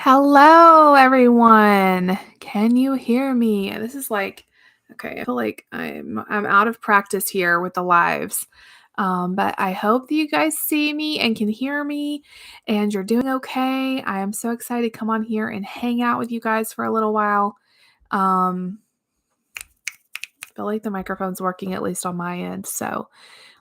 Hello, everyone. Can you hear me? This is like, okay, I feel like I'm out of practice here with the lives. But I hope that you guys see me and can hear me and you're doing okay. I am so excited to come on here and hang out with you guys for a little while. Um, I feel like the microphone's working at least on my end. So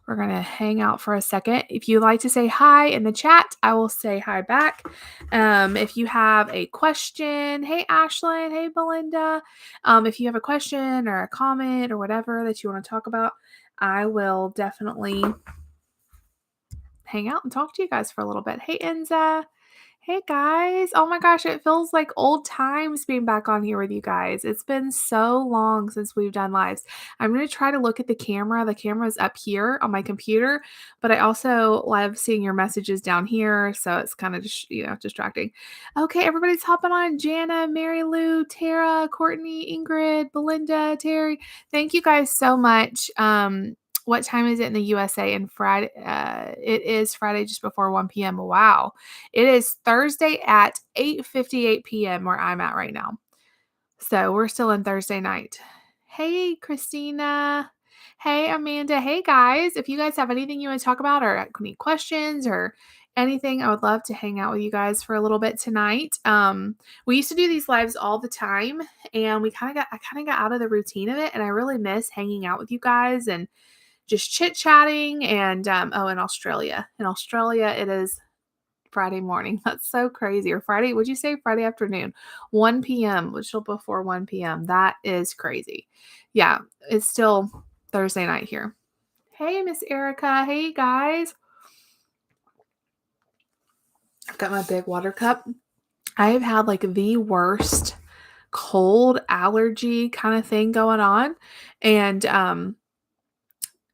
we're going to hang out for a second. If you'd like to say hi in the chat, I will say hi back. If you have a question, hey, Ashlyn, hey, Belinda. If you have a question or a comment or whatever that you want to talk about, I will definitely hang out and talk to you guys for a little bit. Hey, Enza. Hey guys. Oh my gosh, it feels like old times being back on here with you guys. It's been so long since we've done lives. I'm going to try to look at the camera. The camera's up here on my computer, but I also love seeing your messages down here, so it's kind of just, distracting. Okay, everybody's hopping on. Jana, Mary Lou, Tara, Courtney, Ingrid, Belinda, Terry. Thank you guys so much. What time is it in the USA? And Friday, it is Friday just before 1 p.m. Wow. It is Thursday at 8:58 p.m. where I'm at right now. So we're still in Thursday night. Hey, Christina. Hey, Amanda. Hey, guys. If you guys have anything you want to talk about or any questions or anything, I would love to hang out with you guys for a little bit tonight. We used to do these lives all the time, and I kind of got out of the routine of it, and I really miss hanging out with you guys and just chit-chatting. And in Australia. In Australia, it is Friday morning. That's so crazy. Or Friday, would you say Friday afternoon? 1 p.m., which is before 1 p.m. That is crazy. Yeah, it's still Thursday night here. Hey, Miss Erica. Hey, guys. I've got my big water cup. I have had like the worst cold allergy kind of thing going on. And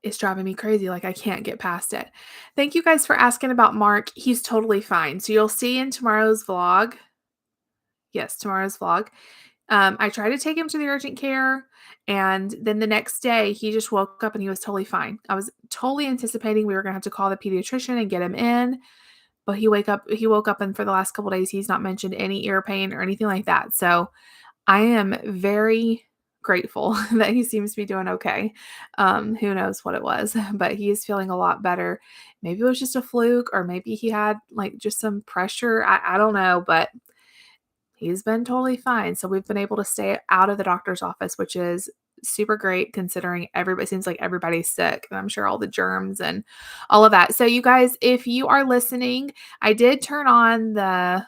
it's driving me crazy. Like, I can't get past it. Thank you guys for asking about Mark. He's totally fine. So you'll see in tomorrow's vlog. Yes, tomorrow's vlog. I tried to take him to the urgent care, and then the next day he just woke up and he was totally fine. I was totally anticipating we were gonna have to call the pediatrician and get him in, but he woke up and for the last couple days he's not mentioned any ear pain or anything like that. So I am very grateful that he seems to be doing okay. Who knows what it was, but he is feeling a lot better. Maybe it was just a fluke, or maybe he had like just some pressure. I don't know, but he's been totally fine. So we've been able to stay out of the doctor's office, which is super great considering everybody seems like everybody's sick. And I'm sure all the germs and all of that. So you guys, if you are listening, I did turn on the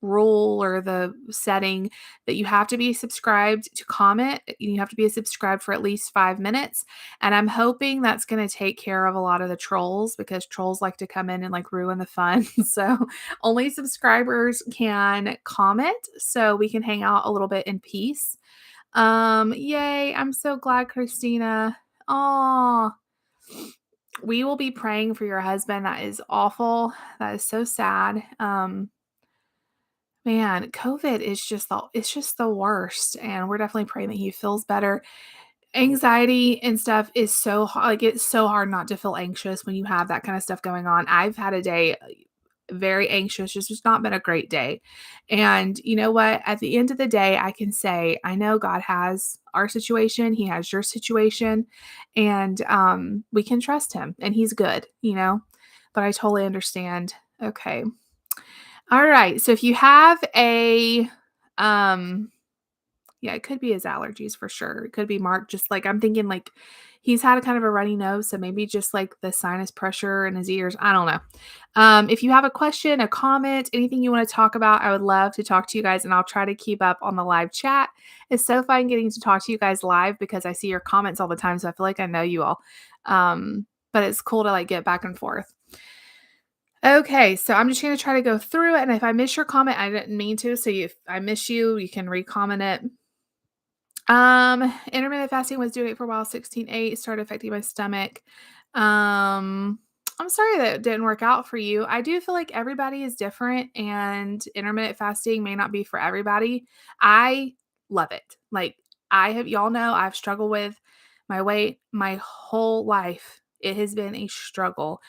rule or the setting that you have to be subscribed to comment. You have to be subscribed for at least 5 minutes. And I'm hoping that's going to take care of a lot of the trolls, because trolls like to come in and like ruin the fun. So only subscribers can comment so we can hang out a little bit in peace. Yay. I'm so glad, Christina. Oh, we will be praying for your husband. That is awful. That is so sad. Man, COVID is just the worst, and we're definitely praying that he feels better. Anxiety and stuff is so like, it's so hard not to feel anxious when you have that kind of stuff going on. I've had a day very anxious, just not been a great day. And you know what? At the end of the day, I can say, I know God has our situation, he has your situation, and we can trust him and he's good. But I totally understand. Okay. All right. So if you have yeah, it could be his allergies for sure. It could be Mark. Just like, I'm thinking like he's had a kind of a runny nose. So maybe just like the sinus pressure in his ears. I don't know. If you have a question, a comment, anything you want to talk about, I would love to talk to you guys, and I'll try to keep up on the live chat. It's so fun getting to talk to you guys live because I see your comments all the time. So I feel like I know you all. But it's cool to like get back and forth. Okay, so I'm just going to try to go through it, and if I miss your comment, I didn't mean to, so if I miss you, you can re-comment it. Intermittent fasting was doing it for a while, 16/8, started affecting my stomach. I'm sorry that it didn't work out for you. I do feel like everybody is different, and intermittent fasting may not be for everybody. I love it. Like, y'all know I've struggled with my weight my whole life. It has been a struggle.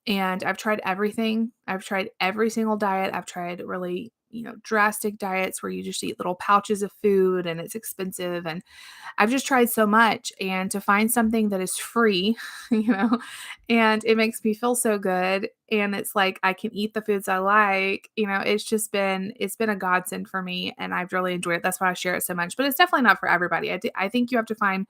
And I've tried everything. I've tried every single diet. I've tried really drastic diets where you just eat little pouches of food and it's expensive. And I've just tried so much, and to find something that is free, you know, and it makes me feel so good, and it's like I can eat the foods I like, it's been a godsend for me, and I've really enjoyed it. That's why I share it so much, but it's definitely not for everybody. I think you have to find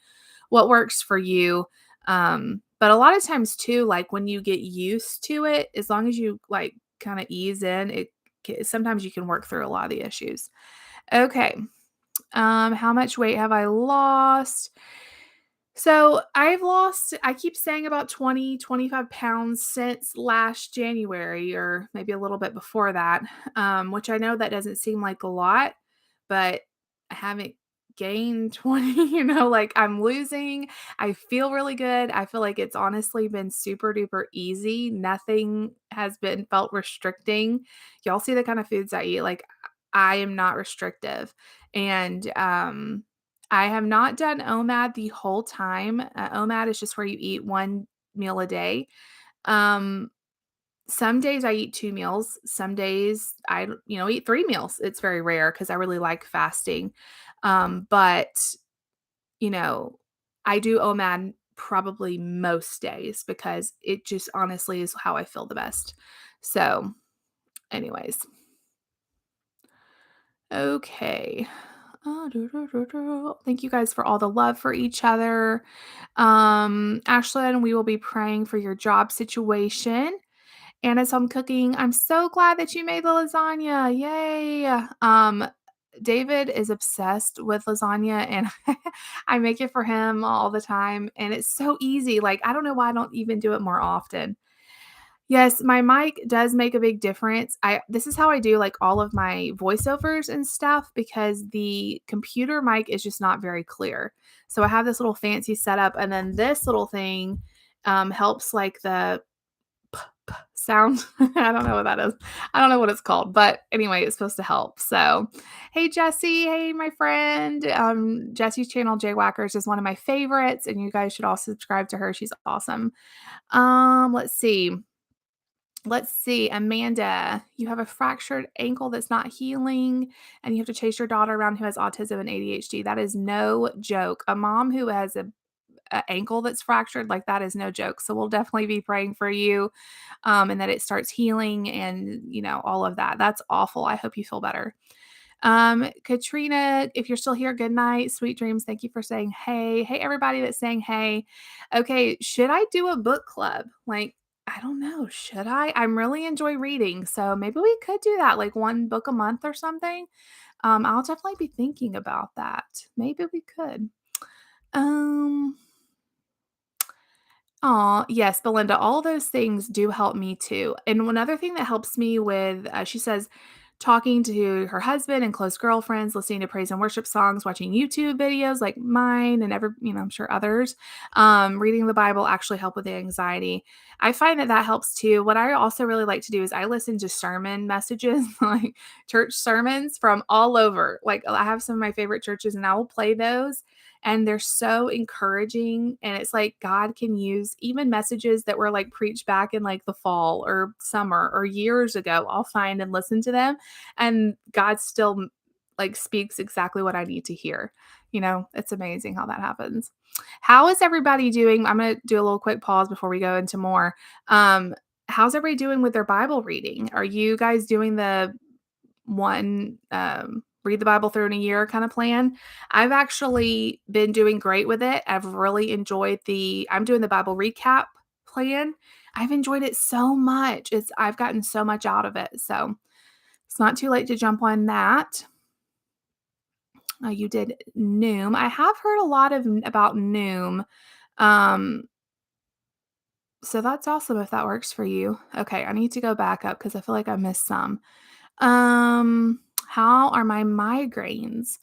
what works for you. But a lot of times too, like when you get used to it, as long as you like kind of ease in, sometimes you can work through a lot of the issues. Okay. How much weight have I lost? So I keep saying about 20, 25 pounds since last January, or maybe a little bit before that, which I know that doesn't seem like a lot, but I haven't gained 20, like I'm losing. I feel really good. I feel like it's honestly been super duper easy. Nothing has been felt restricting. Y'all see the kind of foods I eat. Like I am not restrictive. And I have not done OMAD the whole time. OMAD is just where you eat one meal a day. Um, some days I eat 2 meals. Some days I eat 3 meals. It's very rare because I really like fasting. But, you know, I do OMAD probably most days because it just honestly is how I feel the best. So, anyways, okay. Thank you guys for all the love for each other. Ashlyn, we will be praying for your job situation. And as I'm cooking, I'm so glad that you made the lasagna. Yay. David is obsessed with lasagna and I make it for him all the time. And it's so easy. Like, I don't know why I don't even do it more often. Yes, my mic does make a big difference. This is how I do, like, all of my voiceovers and stuff because the computer mic is just not very clear. So I have this little fancy setup, and then this little thing, helps, like, the sound. I don't know what that is. I don't know what it's called, but anyway, it's supposed to help. So, hey, Jesse. Hey, my friend. Jesse's channel, Jay Whackers, is one of my favorites, and you guys should all subscribe to her. She's awesome. Let's see. Let's see, Amanda, you have a fractured ankle that's not healing, and you have to chase your daughter around who has autism and ADHD. That is no joke. A mom who has a ankle that's fractured, like that is no joke. So we'll definitely be praying for you, and that it starts healing and all of that. That's awful. I hope you feel better. Katrina, if you're still here, good night. Sweet dreams. Thank you for saying hey. Hey, everybody that's saying hey. Okay, should I do a book club? Like, I don't know. Should I? I'm really enjoy reading. So maybe we could do that, like one book a month or something. I'll definitely be thinking about that. Maybe we could. Um, Aw, yes, Belinda, all those things do help me too. And one other thing that helps me with, she says, talking to her husband and close girlfriends, listening to praise and worship songs, watching YouTube videos like mine and I'm sure others, reading the Bible actually help with the anxiety. I find that that helps too. What I also really like to do is I listen to sermon messages, like church sermons from all over. Like I have some of my favorite churches and I will play those and they're so encouraging, and it's like God can use even messages that were like preached back in like the fall or summer or years ago. I'll find and listen to them, and God still like speaks exactly what I need to hear. It's amazing how that happens. How is everybody doing? I'm going to do a little quick pause before we go into more. How's everybody doing with their Bible reading? Are you guys doing the one read the Bible through in a year kind of plan? I've actually been doing great with it. I've really enjoyed I'm doing the Bible recap plan. I've enjoyed it so much. I've gotten so much out of it. So it's not too late to jump on that. You did Noom. I have heard a lot about Noom. Um, so that's awesome if that works for you. Okay, I need to go back up because I feel like I missed some. How are my migraines?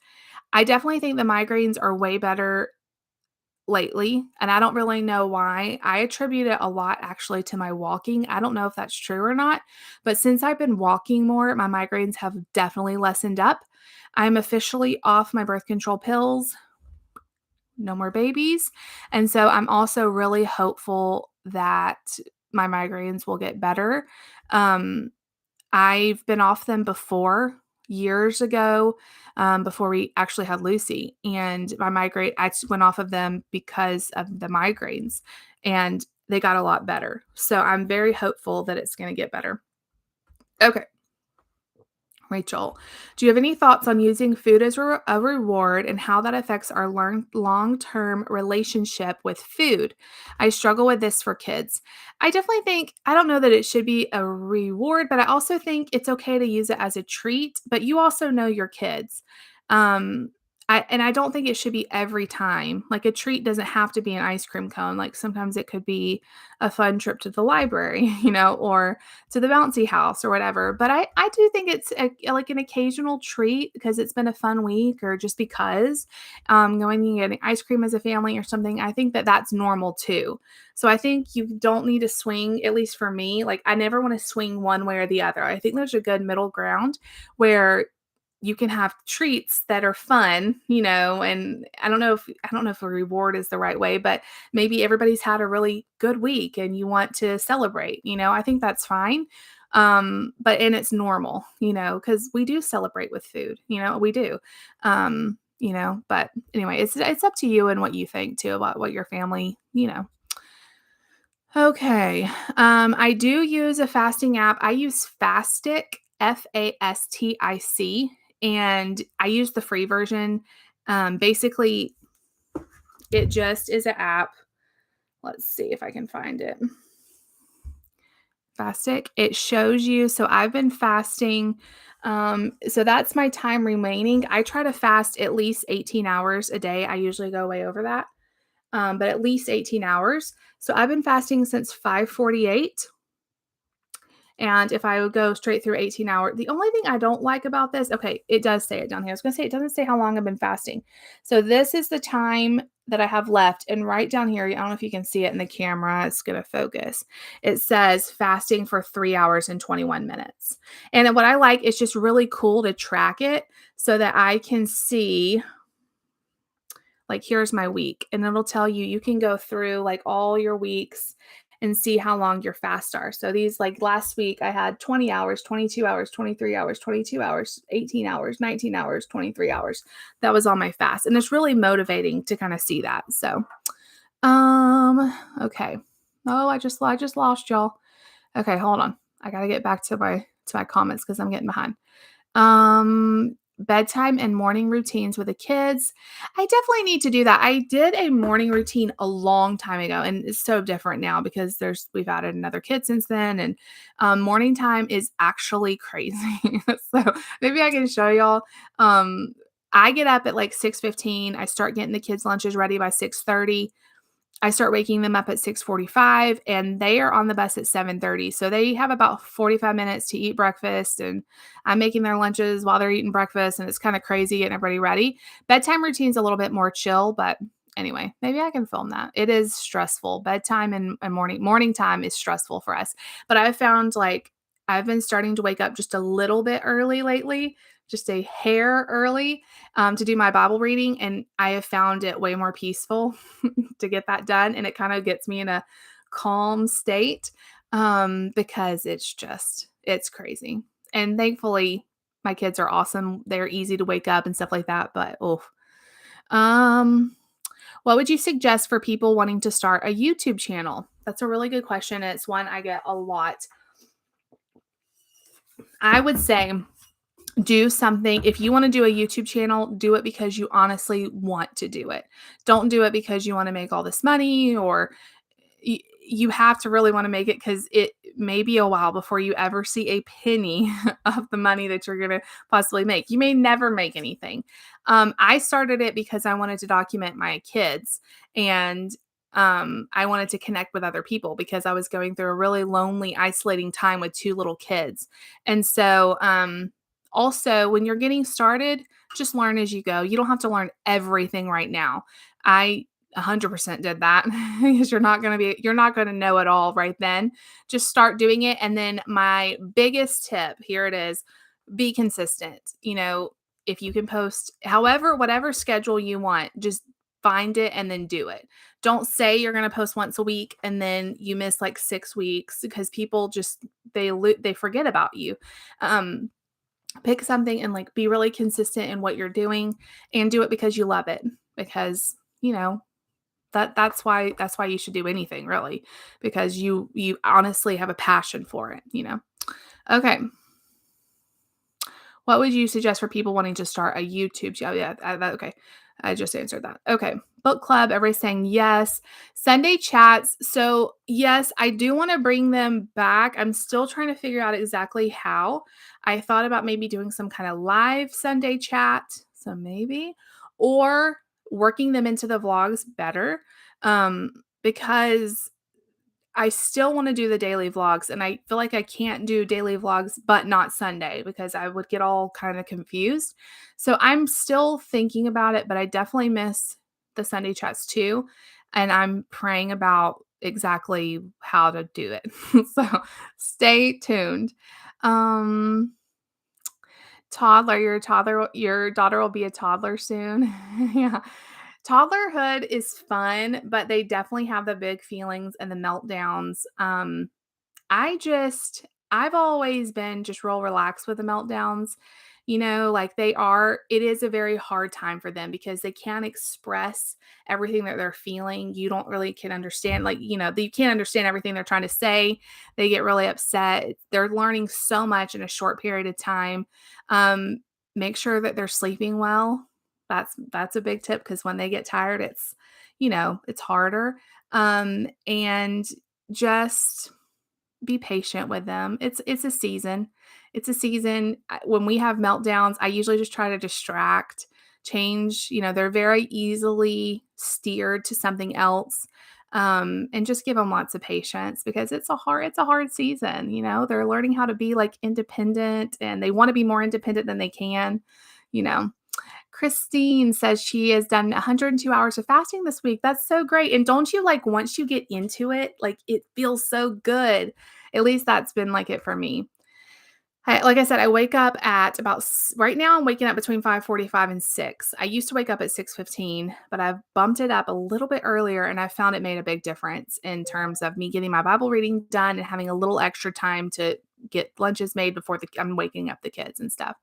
I definitely think the migraines are way better lately, and I don't really know why. I attribute it a lot actually to my walking. I don't know if that's true or not, but since I've been walking more, my migraines have definitely lessened up. I'm officially off my birth control pills. No more babies. And so I'm also really hopeful that my migraines will get better. Um, I've been off them before, years ago, before we actually had Lucy. And my migraine, I just went off of them because of the migraines, and they got a lot better. So I'm very hopeful that it's going to get better. Okay. Rachel, do you have any thoughts on using food as a reward and how that affects our long term relationship with food? I struggle with this for kids. I definitely think, I don't know that it should be a reward, but I also think it's okay to use it as a treat, but you also know your kids. Um, I don't think it should be every time. Like a treat doesn't have to be an ice cream cone. Like sometimes it could be a fun trip to the library, or to the bouncy house or whatever. But I do think it's like an occasional treat because it's been a fun week, or just because going and getting ice cream as a family or something. I think that that's normal too. So I think you don't need to swing, at least for me. Like I never want to swing one way or the other. I think there's a good middle ground where you can have treats that are fun, and I don't know if a reward is the right way, but maybe everybody's had a really good week and you want to celebrate, I think that's fine. And it's normal, because we do celebrate with food, we do. But anyway, it's up to you and what you think too about what your family. Okay. I do use a fasting app. I use Fastic, Fastic, and I use the free version. Basically, it just is an app. Let's see if I can find it. Fastic. It shows you. So I've been fasting. So that's my time remaining. I try to fast at least 18 hours a day. I usually go way over that. But at least 18 hours. So I've been fasting since 5:48. And if I would go straight through 18 hours, the only thing I don't like about this, okay, it does say it down here. I was going to say it doesn't say how long I've been fasting. So this is the time that I have left. And right down here, I don't know if you can see it in the camera. It's going to focus. It says fasting for 3 hours and 21 minutes. And what I like is just really cool to track it so that I can see, like, here's my week, and it'll tell you, you can go through like all your weeks and see how long your fasts are. So these, like last week I had 20 hours, 22 hours, 23 hours, 22 hours, 18 hours, 19 hours, 23 hours. That was on my fast. And it's really motivating to kind of see that. So, okay. Oh, I just lost y'all. Okay, hold on. I got to get back to my comments because I'm getting behind. Bedtime and morning routines with the kids. I definitely need to do that. I did a morning routine a long time ago, and it's so different now because we've added another kid since then, and morning time is actually crazy. So maybe I can show y'all. I get up at like 6:15. I start getting the kids' lunches ready by 6:30. I start waking them up at 6:45, and they are on the bus at 7:30. So they have about 45 minutes to eat breakfast, and I'm making their lunches while they're eating breakfast, and it's kind of crazy getting everybody ready. Bedtime routine's a little bit more chill, but anyway, maybe I can film that. It is stressful. Bedtime and morning time is stressful for us. But I've found, like, I've been starting to wake up just a little bit early lately, just a hair early, to do my Bible reading, and I have found it way more peaceful to get that done, and it kind of gets me in a calm state, because it's crazy. And thankfully, my kids are awesome. They're easy to wake up and stuff like that, but um, what would you suggest for people wanting to start a YouTube channel? That's a really good question, and it's one I get a lot. I would say do something. If you want to do a YouTube channel, do it because you honestly want to do it. Don't do it because you want to make all this money, or you have to really want to make it, because it may be a while before you ever see a penny of the money that you're going to possibly make. You may never make anything. I started it because I wanted to document my kids, and I wanted to connect with other people because I was going through a really lonely, isolating time with 2 little kids. And so, also, when you're getting started, just learn as you go. You don't have to learn everything right now. I 100% did that because you're not going to know it all right then. Just start doing it. And then my biggest tip, here it is, be consistent. If you can post whatever schedule you want, just find it and then do it. Don't say you're going to post once a week and then you miss like 6 weeks, because people just, they forget about you. Pick something and like be really consistent in what you're doing and do it because you love it. Because, you know, that's why you should do anything really, because you honestly have a passion for it, you know. Okay. What would you suggest for people wanting to start a YouTube channel? Yeah, okay. I just answered that. Okay. Book club, everybody's saying yes. Sunday chats. So, yes, I do want to bring them back. I'm still trying to figure out exactly how. I thought about maybe doing some kind of live Sunday chat. So, maybe, or working them into the vlogs better. Because I still wanna do the daily vlogs, and I feel like I can't do daily vlogs, but not Sunday because I would get all kinda confused. So I'm still thinking about it, but I definitely miss the Sunday chats too, and I'm praying about exactly how to do it. So stay tuned. Um, your daughter will be a toddler soon. Yeah. Toddlerhood is fun, but they definitely have the big feelings and the meltdowns. I've always been just real relaxed with the meltdowns. You know, like it is a very hard time for them because they can't express everything that they're feeling. You don't really can understand, like, you can't understand everything they're trying to say. They get really upset. They're learning so much in a short period of time. Um, Make sure that they're sleeping well. That's a big tip because when they get tired, it's harder. And just be patient with them. It's a season. It's a season. When we have meltdowns, I usually just try to distract, change, they're very easily steered to something else. And just give them lots of patience because it's a hard season, They're learning how to be like independent and they want to be more independent than they can, you know. Christine says she has done 102 hours of fasting this week. That's so great. And don't you like once you get into it, like it feels so good. At least that's been like it for me. Like I said, I wake up at right now I'm waking up between 5:45 and 6. I used to wake up at 6:15, but I've bumped it up a little bit earlier and I found it made a big difference in terms of me getting my Bible reading done and having a little extra time to get lunches made before I'm waking up the kids and stuff.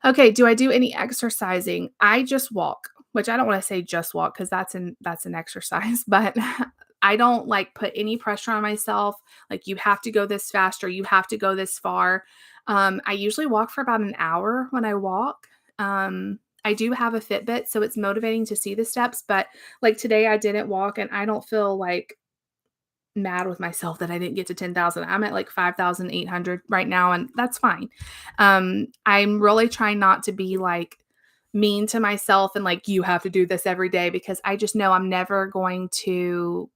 Okay, do I do any exercising? I just walk, which I don't wanna say just walk because that's an exercise, but I don't, like, put any pressure on myself, like, you have to go this fast or you have to go this far. I usually walk for about an hour when I walk. I do have a Fitbit, so it's motivating to see the steps, but, like, today I didn't walk and I don't feel, like, mad with myself that I didn't get to 10,000. I'm at like 5,800 right now, and that's fine. I'm really trying not to be like mean to myself and like, you have to do this every day because I just know I'm never going to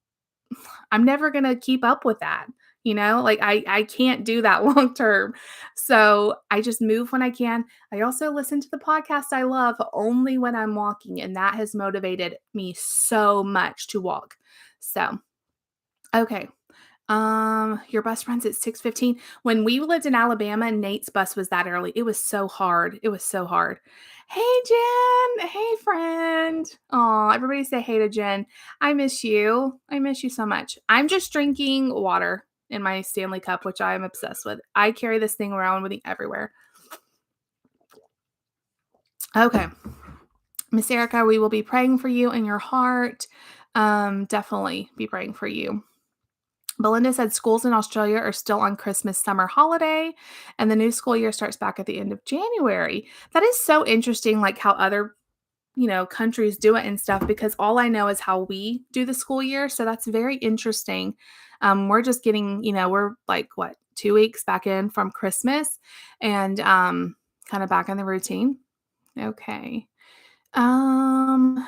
keep up with that. Like I can't do that long term. So I just move when I can. I also listen to the podcast I love only when I'm walking, and that has motivated me so much to walk. So, okay. Your bus runs at 6:15. When we lived in Alabama, Nate's bus was that early. It was so hard. It was so hard. Hey, Jen. Hey, friend. Aw, everybody say hey to Jen. I miss you. I miss you so much. I'm just drinking water in my Stanley cup, which I am obsessed with. I carry this thing around with me everywhere. Okay. Miss Erica, we will be praying for you in your heart. Definitely be praying for you. Belinda said schools in Australia are still on Christmas summer holiday, and the new school year starts back at the end of January. That is so interesting, like how other countries do it and stuff, because all I know is how we do the school year. So that's very interesting. We're just getting, we're like what, 2 weeks back in from Christmas and kind of back in the routine. Okay. Um,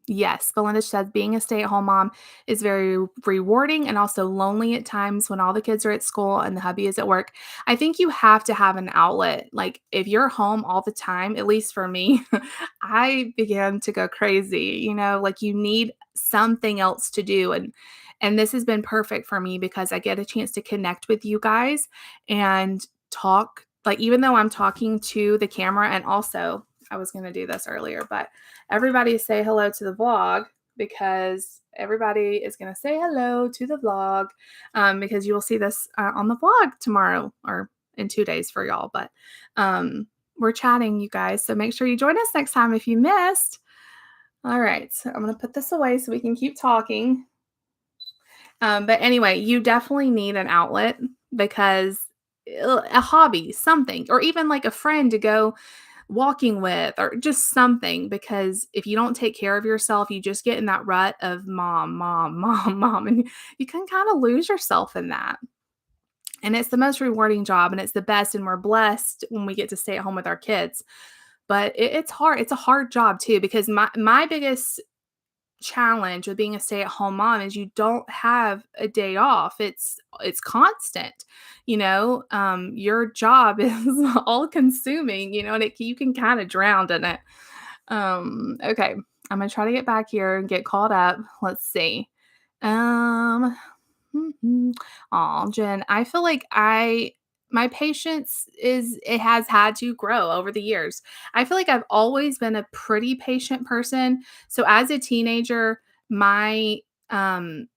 Yes, Belinda says being a stay-at-home mom is very rewarding and also lonely at times when all the kids are at school and the hubby is at work. I think you have to have an outlet. Like if you're home all the time, at least for me, I began to go crazy, like you need something else to do, and this has been perfect for me because I get a chance to connect with you guys and talk, like even though I'm talking to the camera. And also I was going to do this earlier, but everybody say hello to the vlog because everybody is going to say hello to the vlog because you will see this on the vlog tomorrow or in 2 days for y'all, but, we're chatting, you guys, so make sure you join us next time if you missed. All right, so I'm gonna put this away so we can keep talking. But anyway, you definitely need an outlet because a hobby, something, or even like a friend to go walking with, or just something. Because if you don't take care of yourself, you just get in that rut of mom, mom, mom, mom, and you can kind of lose yourself in that. And it's the most rewarding job and it's the best. And we're blessed when we get to stay at home with our kids. But it's hard. It's a hard job too, because my biggest challenge with being a stay-at-home mom is you don't have a day off. It's constant. Your job is all consuming, and you can kind of drown in it. Okay. I'm gonna try to get back here and get caught up. Let's see. Um Oh, Jen, I feel like my patience it has had to grow over the years. I feel like I've always been a pretty patient person. So as a teenager, um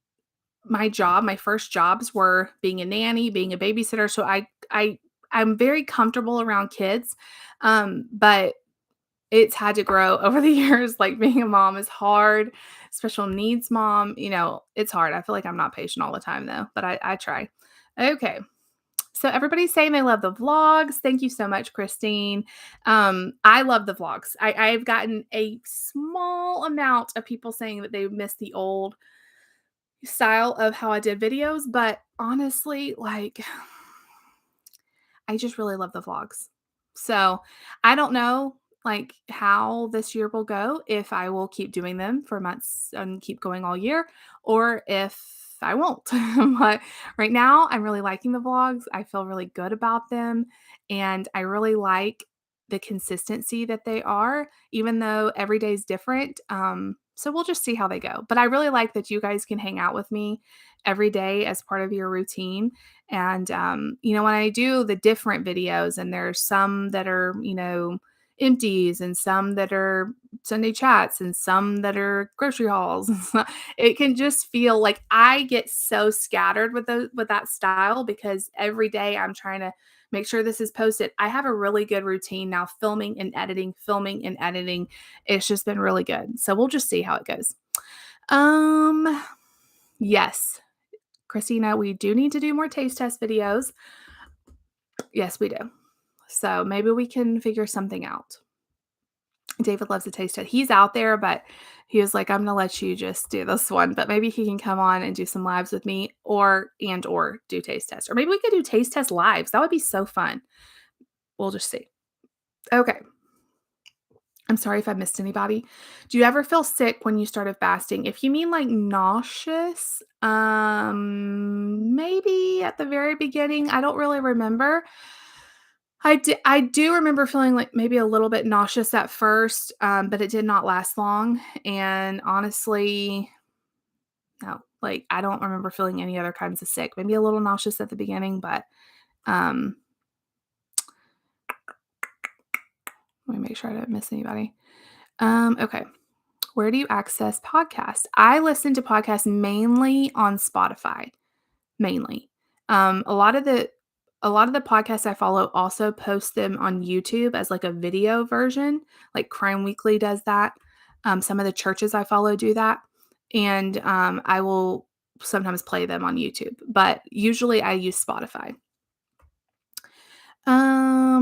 my first jobs were being a nanny, being a babysitter. So I'm very comfortable around kids. But it's had to grow over the years. Like, being a mom is hard, special needs mom, it's hard. I feel like I'm not patient all the time though, but I try. Okay. So everybody's saying they love the vlogs. Thank you so much, Christine. I love the vlogs. I've gotten a small amount of people saying that they miss the old style of how I did videos, but honestly, like, I just really love the vlogs. So, I don't know, like, how this year will go, if I will keep doing them for months and keep going all year, or if I won't. But right now, I'm really liking the vlogs. I feel really good about them, and I really like the consistency that they are, even though every day is different. So we'll just see how they go. But I really like that you guys can hang out with me every day as part of your routine. And, when I do the different videos, and there's some that are, empties, and some that are Sunday chats, and some that are grocery hauls, it can just feel like I get so scattered with that style, because every day I'm trying to make sure this is posted. I have a really good routine now, filming and editing, filming and editing. It's just been really good. So we'll just see how it goes. Yes. Christina, we do need to do more taste test videos. Yes, we do. So maybe we can figure something out. David loves a taste test. He's out there, but he was like, I'm gonna let you just do this one. But maybe he can come on and do some lives with me, or do taste tests. Or maybe we could do taste test lives. That would be so fun. We'll just see. Okay. I'm sorry if I missed anybody. Do you ever feel sick when you started fasting? If you mean like nauseous, maybe at the very beginning. I don't really remember. I do remember feeling like maybe a little bit nauseous at first, but it did not last long. And honestly, no, like, I don't remember feeling any other kinds of sick. Maybe a little nauseous at the beginning, but um, let me make sure I didn't miss anybody. Okay. Where do you access podcasts? I listen to podcasts mainly on Spotify, mainly. A lot of the podcasts I follow also post them on YouTube as like a video version, like Crime Weekly does that. Some of the churches I follow do that, and I will sometimes play them on YouTube, but usually I use Spotify.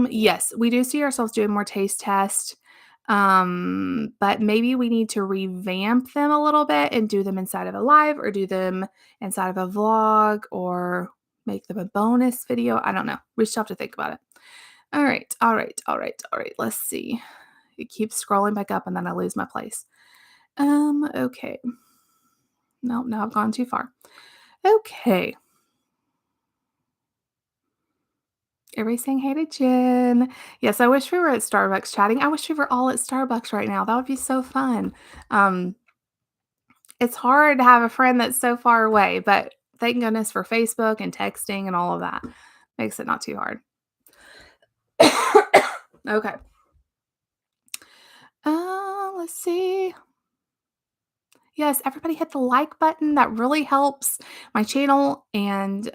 Yes, we do see ourselves doing more taste tests. But maybe we need to revamp them a little bit and do them inside of a live, or do them inside of a vlog, or make them a bonus video. I don't know. We still have to think about it. All right. All right. All right. All right. Let's see. It keeps scrolling back up and then I lose my place. Okay. No, now I've gone too far. Okay. Everybody's saying hey to Jen. Yes, I wish we were at Starbucks chatting. I wish we were all at Starbucks right now. That would be so fun. Um, it's hard to have a friend that's so far away, but thank goodness for Facebook and texting and all of that. Makes it not too hard. Okay. Let's see. Yes, everybody hit the like button. That really helps my channel. And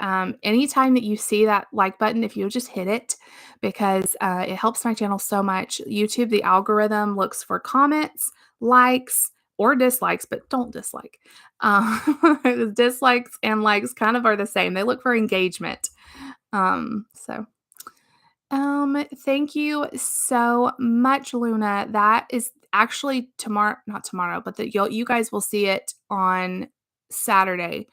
anytime that you see that like button, if you just hit it, because it helps my channel so much. YouTube, the algorithm looks for comments, likes, or dislikes, but don't dislike. Dislikes and likes kind of are the same. They look for engagement. So thank you so much, Luna. That is actually tomorrow, not tomorrow, but that you guys will see it on Saturday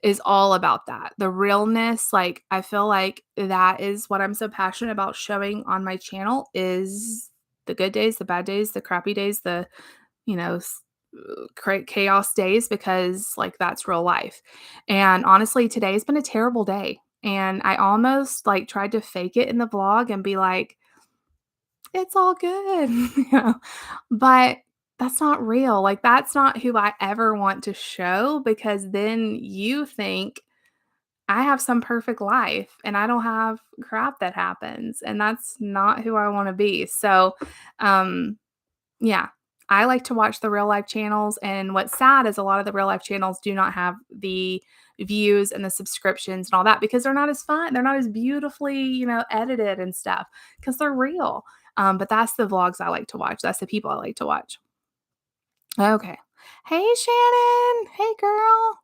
is all about that. The realness, like I feel like that is what I'm so passionate about showing on my channel is the good days, the bad days, the crappy days, the, you know, chaos days because like that's real life. And honestly, today's been a terrible day. And I almost like tried to fake it in the vlog and be like, it's all good, but that's not real. Like, that's not who I ever want to show because then you think I have some perfect life and I don't have crap that happens. And that's not who I want to be. So, um, yeah, I like to watch the real life channels, and what's sad is a lot of the real life channels do not have the views and the subscriptions and all that because they're not as fun. They're not as beautifully, edited and stuff because they're real. But that's the vlogs I like to watch. That's the people I like to watch. Okay. Hey, Shannon. Hey, girl.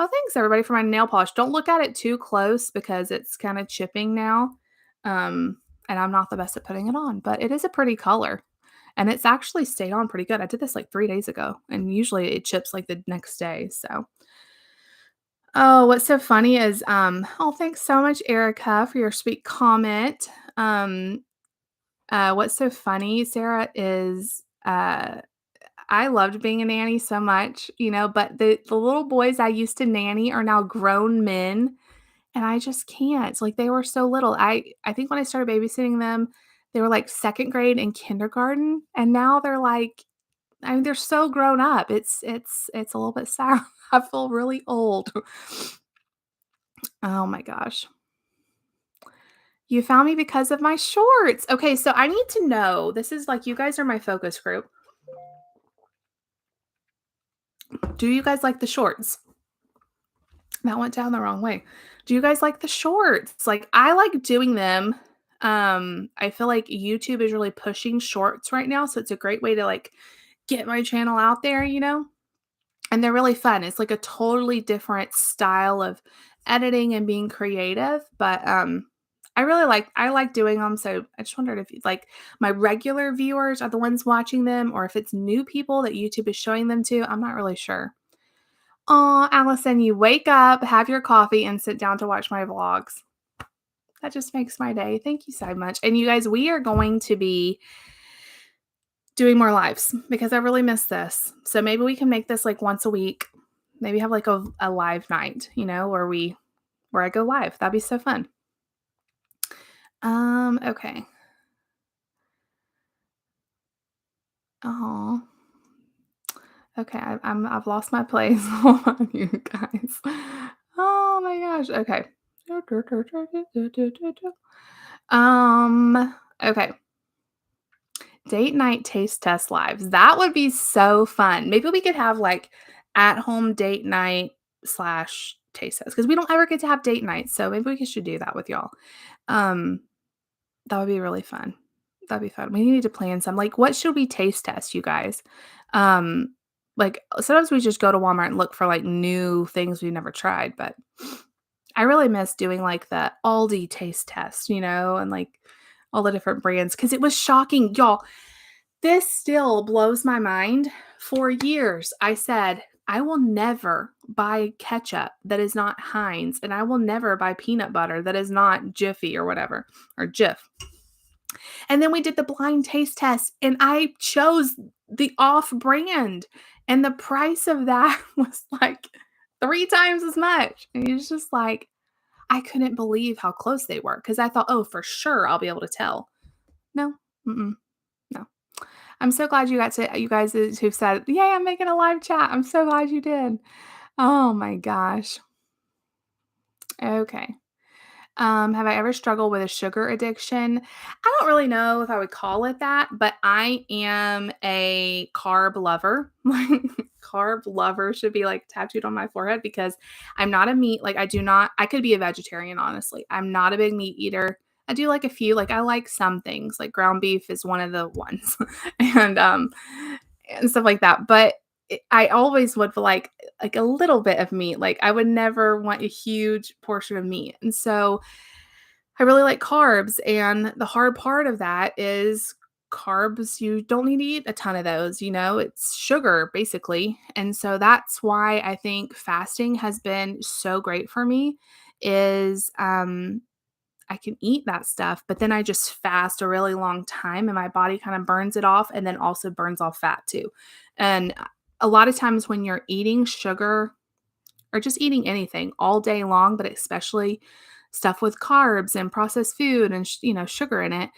Oh, thanks everybody for my nail polish. Don't look at it too close because it's kind of chipping now. Um, and I'm not the best at putting it on, but it is a pretty color. And it's actually stayed on pretty good. I did this like 3 days ago, and usually it chips like the next day, so oh, what's so funny is, oh, thanks so much, Erica, for your sweet comment. What's so funny, Sarah, is, I loved being a nanny so much, but the little boys I used to nanny are now grown men, and I just can't. Like, they were so little. I think when I started babysitting them, they were, like, 2nd grade and kindergarten, and now they're, like, I mean, they're so grown up. It's a little bit sad. I feel really old. Oh my gosh. You found me because of my shorts. Okay, so I need to know. This is like you guys are my focus group. Do you guys like the shorts? That went down the wrong way. Do you guys like the shorts? Like I like doing them. I feel like YouTube is really pushing shorts right now, so it's a great way to like get my channel out there. And they're really fun. It's like a totally different style of editing and being creative, but, I like doing them. So I just wondered if like my regular viewers are the ones watching them or if it's new people that YouTube is showing them to. I'm not really sure. Oh, Allison, you wake up, have your coffee, and sit down to watch my vlogs. That just makes my day. Thank you so much. And you guys, we are going to be doing more lives because I really miss this. So maybe we can make this like once a week. Maybe have like a live night, where I go live. That'd be so fun. Okay. Oh, okay. I've lost my place. Hold on, you guys. Oh my gosh. Okay. Okay. Date night taste test lives. That would be so fun. Maybe we could have like at home date night slash taste test because we don't ever get to have date nights. So maybe we should do that with y'all. Um, that would be really fun. That'd be fun. We need to plan some. Like, what should we taste test, you guys? Um, like sometimes we just go to Walmart and look for like new things we've never tried, but I really miss doing like the Aldi taste test, and like all the different brands because it was shocking, y'all. This still blows my mind. For years, I said, I will never buy ketchup that is not Heinz, and I will never buy peanut butter that is not Jiffy or whatever, or Jif. And then we did the blind taste test, and I chose the off brand, and the price of that was like 3 times as much. And it's just like, I couldn't believe how close they were because I thought, oh, for sure I'll be able to tell. No, no. I'm so glad you guys who said, "Yay, I'm making a live chat." I'm so glad you did. Oh my gosh. Okay. Have I ever struggled with a sugar addiction? I don't really know if I would call it that, but I am a carb lover. carb lover should be like tattooed on my forehead because I'm not a meat, like I could be a vegetarian, honestly. I'm not a big meat eater. I do like a few, like I like some things, like ground beef is one of the ones and, and stuff like that. But I always would like a little bit of meat. Like I would never want a huge portion of meat. And so I really like carbs, and the hard part of that is carbs, you don't need to eat a ton of those, it's sugar basically. And so that's why I think fasting has been so great for me is I can eat that stuff, but then I just fast a really long time and my body kind of burns it off and then also burns off fat too. And a lot of times when you're eating sugar or just eating anything all day long, but especially stuff with carbs and processed food and sugar in it,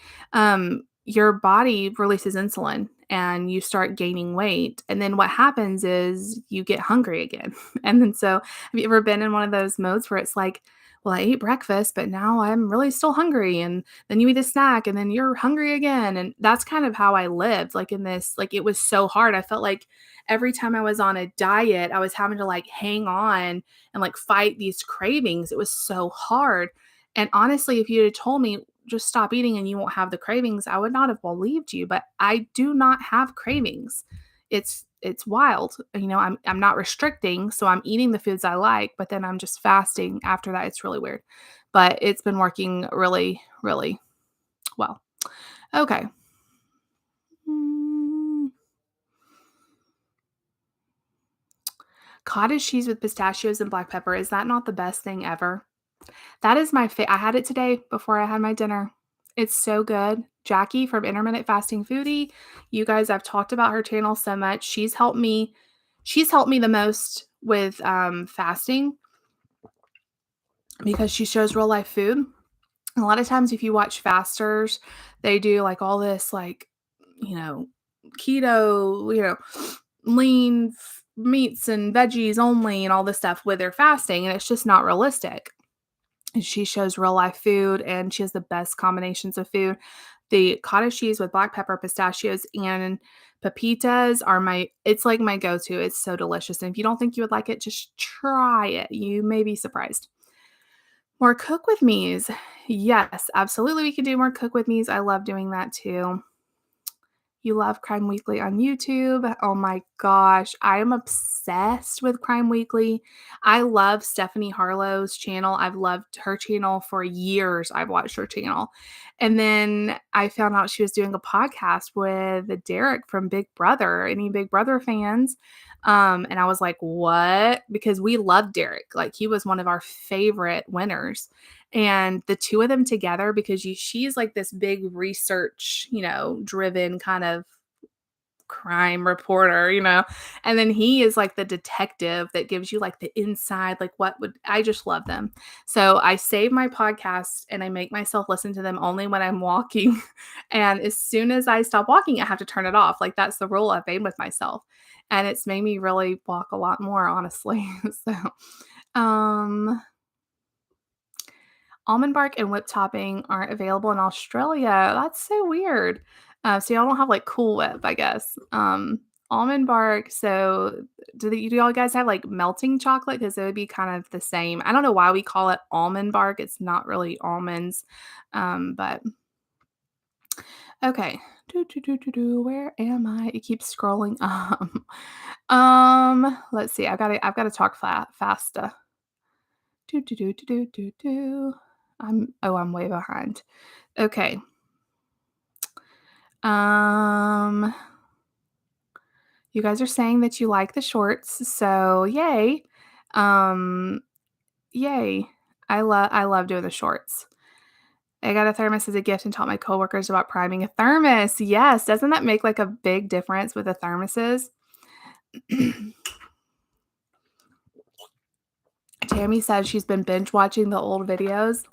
your body releases insulin and you start gaining weight. And then what happens is you get hungry again. And then so have you ever been in one of those modes where it's like, well, I ate breakfast, but now I'm really still hungry. And then you eat a snack and then you're hungry again. And that's kind of how I lived, like in this, like it was so hard. I felt like every time I was on a diet, I was having to like hang on and like fight these cravings. It was so hard. And honestly, if you had told me just stop eating and you won't have the cravings, I would not have believed you, but I do not have cravings. It's wild. I'm not restricting, so I'm eating the foods I like, but then I'm just fasting after that. It's really weird. But it's been working really, really well. Okay. Mm, Cottage cheese with pistachios and black pepper. Is that not the best thing ever? That is my I had it today before I had my dinner. It's so good. Jackie from Intermittent Fasting Foodie, you guys, I've talked about her channel so much. She's helped me the most with fasting because she shows real life food. A lot of times if you watch fasters, they do like all this like, you know, keto, lean meats and veggies only and all this stuff with their fasting, and it's just not realistic. And she shows real life food and she has the best combinations of food. The cottage cheese with black pepper, pistachios, and pepitas are it's like my go-to. It's so delicious. And if you don't think you would like it, just try it. You may be surprised. More cook with me's. Yes, absolutely. We can do more cook with me's. I love doing that too. You love Crime Weekly on YouTube. Oh my gosh, I am obsessed with Crime Weekly. I love Stephanie Harlow's channel. I've loved her channel for years. I've watched her channel. And then I found out she was doing a podcast with Derek from Big Brother. Any Big Brother fans? And I was like, what? Because we love Derek. Like he was one of our favorite winners. And the two of them together, because she's like this big research, driven kind of crime reporter, and then he is like the detective that gives you like the inside, like I just love them. So I save my podcast and I make myself listen to them only when I'm walking. And as soon as I stop walking, I have to turn it off. Like that's the rule I've made with myself. And it's made me really walk a lot more, honestly. So, almond bark and whip topping aren't available in Australia. That's so weird. So y'all don't have like Cool Whip, I guess. Almond bark. So do y'all guys have like melting chocolate? Because it would be kind of the same. I don't know why we call it almond bark. It's not really almonds. But okay. Where am I? It keeps scrolling. Let's see. I've got to talk faster. I'm way behind. Okay. You guys are saying that you like the shorts, so yay. Yay. I love doing the shorts. I got a thermos as a gift and taught my coworkers about priming a thermos. Yes, doesn't that make like a big difference with the thermoses? Tammy says she's been binge watching the old videos.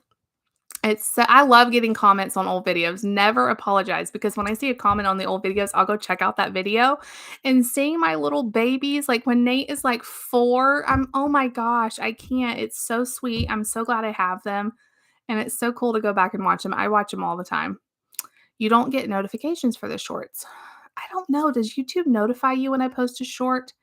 I love getting comments on old videos. Never apologize, because when I see a comment on the old videos, I'll go check out that video. And seeing my little babies, like when Nate is like 4, oh my gosh, I can't. It's so sweet. I'm so glad I have them. And it's so cool to go back and watch them. I watch them all the time. You don't get notifications for the shorts. I don't know. Does YouTube notify you when I post a short?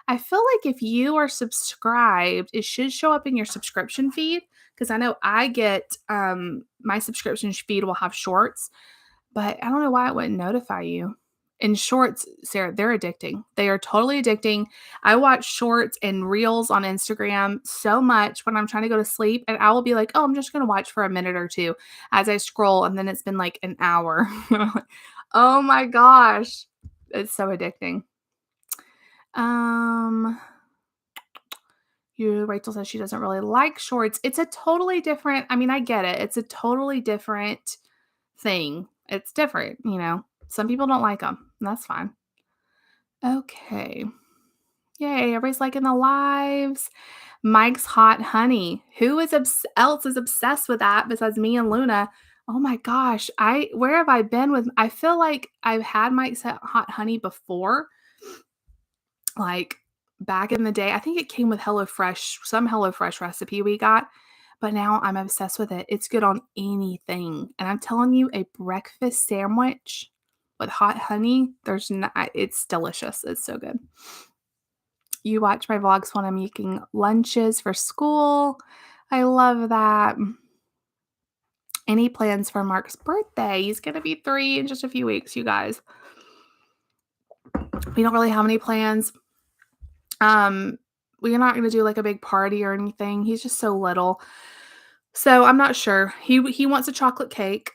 I feel like if you are subscribed, it should show up in your subscription feed because I know I get my subscription feed will have shorts, but I don't know why it wouldn't notify you. And shorts, Sarah, they're addicting. They are totally addicting. I watch shorts and reels on Instagram so much when I'm trying to go to sleep, and I will be like, "Oh, I'm just gonna watch for a minute or two as I scroll," and then it's been like an hour. Oh my gosh, it's so addicting. Um, Rachel says she doesn't really like shorts. It's a totally different. I mean, I get it. It's a totally different thing. It's different, you know. Some people don't like them. That's fine. Okay. Yay, everybody's liking the lives. Mike's hot honey. Who is else is obsessed with that besides me and Luna? Oh my gosh. Where have I been with I feel like I've had Mike's hot honey before. Like back in the day. I think it came with HelloFresh, some HelloFresh recipe we got, but now I'm obsessed with it. It's good on anything. And I'm telling you, a breakfast sandwich with hot honey, there's not it's delicious. It's so good. You watch my vlogs when I'm making lunches for school. I love that. Any plans for Mark's birthday? He's going to be 3 in just a few weeks, you guys. We don't really have any plans. We're not going to do like a big party or anything. He's just so little. So I'm not sure. He wants a chocolate cake,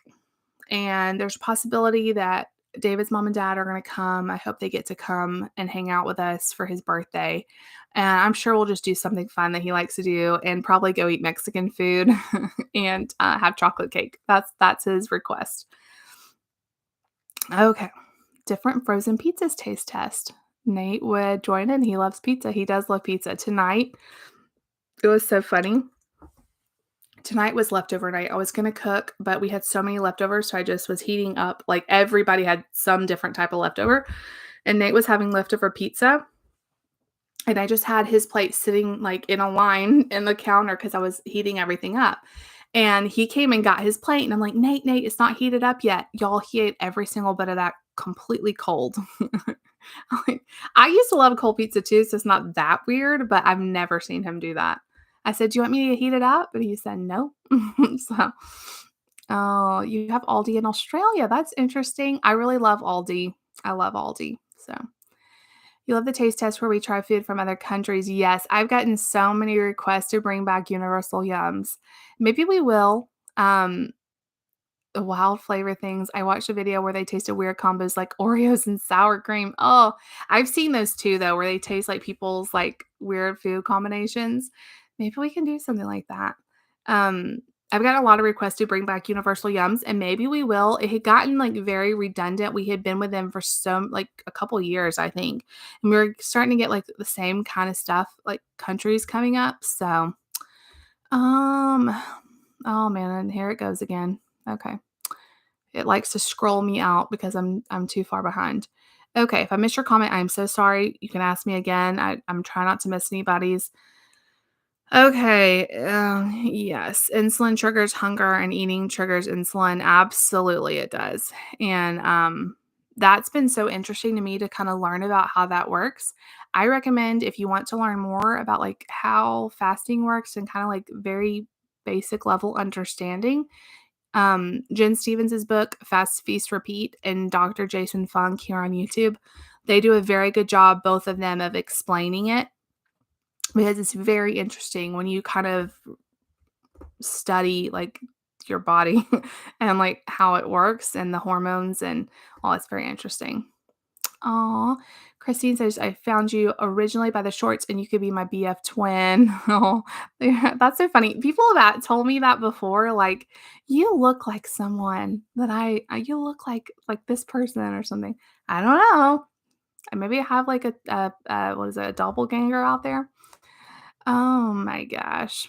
and there's a possibility that David's mom and dad are going to come. I hope they get to come and hang out with us for his birthday. And I'm sure we'll just do something fun that he likes to do and probably go eat Mexican food and have chocolate cake. That's his request. Okay. Different frozen pizzas taste test. Nate would join in. He loves pizza. He does love pizza. Tonight, it was so funny. Tonight was leftover night. I was gonna cook, but we had so many leftovers, so I just was heating up. Like everybody had some different type of leftover, and Nate was having leftover pizza, and I just had his plate sitting like in a line in the counter because I was heating everything up. And he came and got his plate, and I'm like, Nate, it's not heated up yet. Y'all, he ate every single bit of that completely cold. Like, I used to love cold pizza too, so it's not that weird, but I've never seen him do that. I said, "Do you want me to heat it up?" But he said, "No." So, oh, you have Aldi in Australia. That's interesting. I really love Aldi. I love Aldi. So, you love the taste test where we try food from other countries. Yes, I've gotten so many requests to bring back Universal Yums. Maybe we will. Um, the wild flavor things. I watched a video where they tasted weird combos like Oreos and sour cream. Oh, I've seen those too though, where they taste like people's like weird food combinations. Maybe we can do something like that. Um, I've got a lot of requests to bring back Universal Yums, and maybe we will. It had gotten like very redundant. We had been with them for like a couple years, I think, and we were starting to get like the same kind of stuff, like countries coming up. So, um, oh man, and here it goes again. Okay. It likes to scroll me out because I'm too far behind. Okay, if I missed your comment, I'm so sorry. You can ask me again. I'm trying not to miss anybody's. Okay, yes, insulin triggers hunger and eating triggers insulin. Absolutely, it does. And that's been so interesting to me to kind of learn about how that works. I recommend if you want to learn more about like how fasting works and kind of like very basic level understanding, Jen Stevens's book, Fast Feast Repeat, and Dr. Jason Funk here on YouTube. They do a very good job, both of them, of explaining it because it's very interesting when you kind of study like your body and like how it works and the hormones and all. It's very interesting. Aw. Christine says, I found you originally by the shorts and you could be my BF twin. Oh, yeah, that's so funny. People that told me that before, like, you look like someone that you look like this person or something. I don't know. Maybe I have like what is it, a doppelganger out there? Oh my gosh.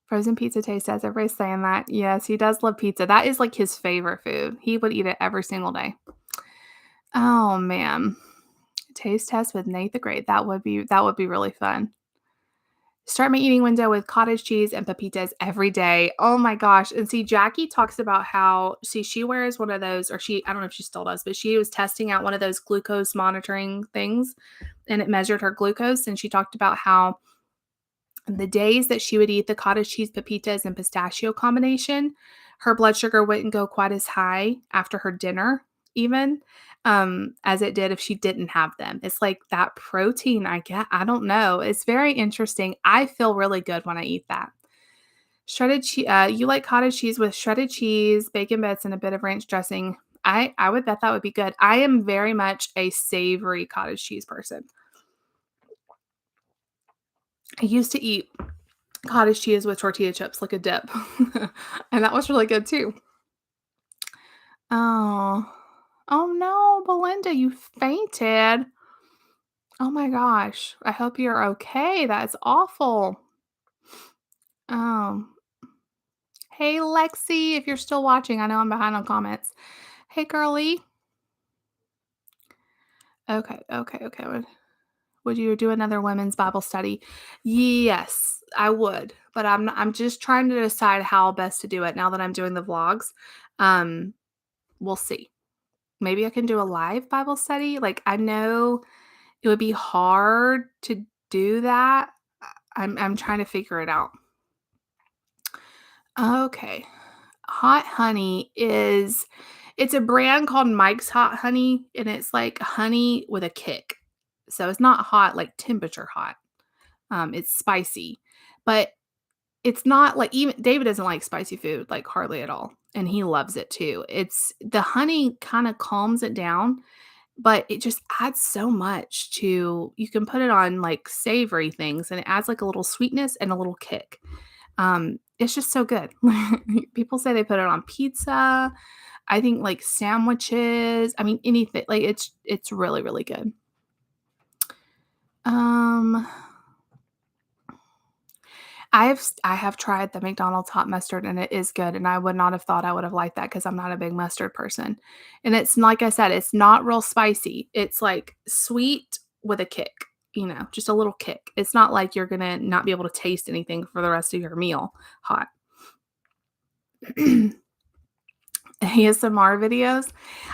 Frozen pizza taste test. Everybody's saying that. Yes, he does love pizza. That is like his favorite food. He would eat it every single day. Oh man. Taste test with Nate the Great. That would be really fun. Start my eating window with cottage cheese and pepitas every day. Oh my gosh. And see, Jackie talks about how, see, she wears one of those, or I don't know if she still does, but she was testing out one of those glucose monitoring things and it measured her glucose. And she talked about how the days that she would eat the cottage cheese, pepitas, and pistachio combination, her blood sugar wouldn't go quite as high after her dinner, even as it did if she didn't have them. It's like that protein I get. I don't know. It's very interesting. I feel really good when I eat that. Shredded cheese. You like cottage cheese with shredded cheese, bacon bits, and a bit of ranch dressing. I would bet that would be good. I am very much a savory cottage cheese person. I used to eat cottage cheese with tortilla chips like a dip. And that was really good too. Oh. Oh no, Belinda, you fainted. Oh my gosh. I hope you're okay. That's awful. Um, hey Lexi, if you're still watching, I know I'm behind on comments. Hey girly. Okay. Would you do another women's Bible study? Yes, I would. But I'm just trying to decide how best to do it now that I'm doing the vlogs. Um, we'll see. Maybe I can do a live Bible study. Like, I know it would be hard to do that. I'm trying to figure it out. Okay. Hot honey it's a brand called Mike's Hot Honey, and it's like honey with a kick. So it's not hot like temperature hot. It's spicy, but it's not like, even David doesn't like spicy food, like hardly at all, and he loves it too. It's the honey kind of calms it down, but it just adds so much to, you can put it on like savory things and it adds like a little sweetness and a little kick. It's just so good. People say they put it on pizza. I think like sandwiches. I mean anything. Like it's really really good. Um I have tried the McDonald's hot mustard and it is good, and I would not have thought I would have liked that because 'cause I'm not a big mustard person. And it's like I said, it's not real spicy. It's like sweet with a kick, just a little kick. It's not like you're gonna not be able to taste anything for the rest of your meal hot. ASMR videos?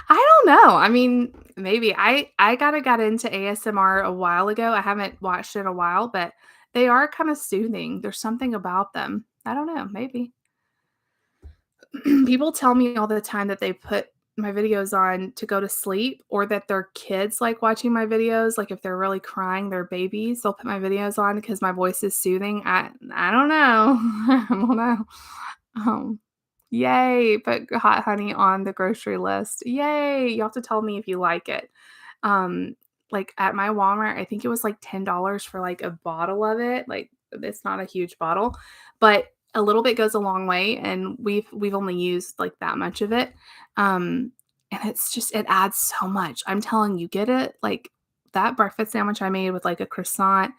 I don't know. I mean, maybe. I kinda got into ASMR a while ago. I haven't watched it in a while, but they are kinda soothing. There's something about them. I don't know, maybe. People tell me all the time that they put my videos on to go to sleep, or that their kids like watching my videos. Like if they're really crying, their babies, they'll put my videos on because my voice is soothing. I don't know. I don't know. Um, Yay, put hot honey on the grocery list. Yay. You have to tell me if you like it. Um, like at my Walmart, I think it was like $10 for like a bottle of it. Like it's not a huge bottle, but a little bit goes a long way, and we've only used like that much of it. And it's just, it adds so much. I'm telling you, get it. Like that breakfast sandwich I made with like a croissant,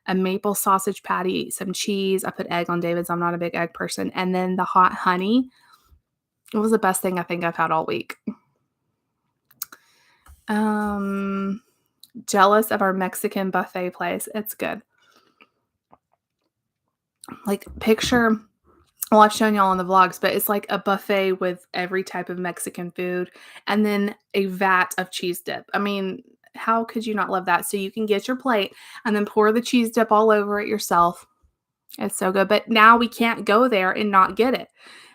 a maple sausage patty, some cheese. I put egg on David's. I'm not a big egg person. And then the hot honey. It was the best thing I think I've had all week. Um, Jealous of our Mexican buffet place. It's good. Like picture, well, I've shown y'all on the vlogs, but it's like a buffet with every type of Mexican food and then a vat of cheese dip. I mean, how could you not love that? So you can get your plate and then pour the cheese dip all over it yourself. It's so good. But now we can't go there and not get it.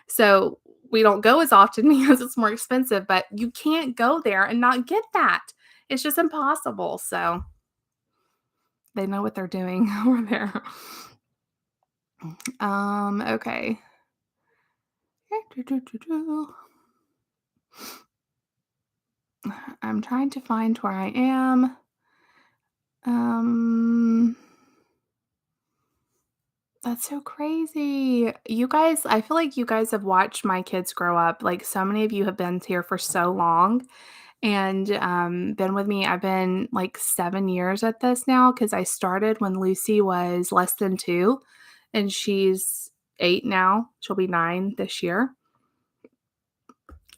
So we don't go as often because it's more expensive, but you can't go there and not get that. It's just impossible. So they know what they're doing over there. Okay. I'm trying to find where I am. Um, that's so crazy. You guys, I feel like you guys have watched my kids grow up. Like so many of you have been here for so long and been with me. I've been like 7 years at this now because I started when Lucy was less than 2, and she's 8 now. She'll be 9 this year.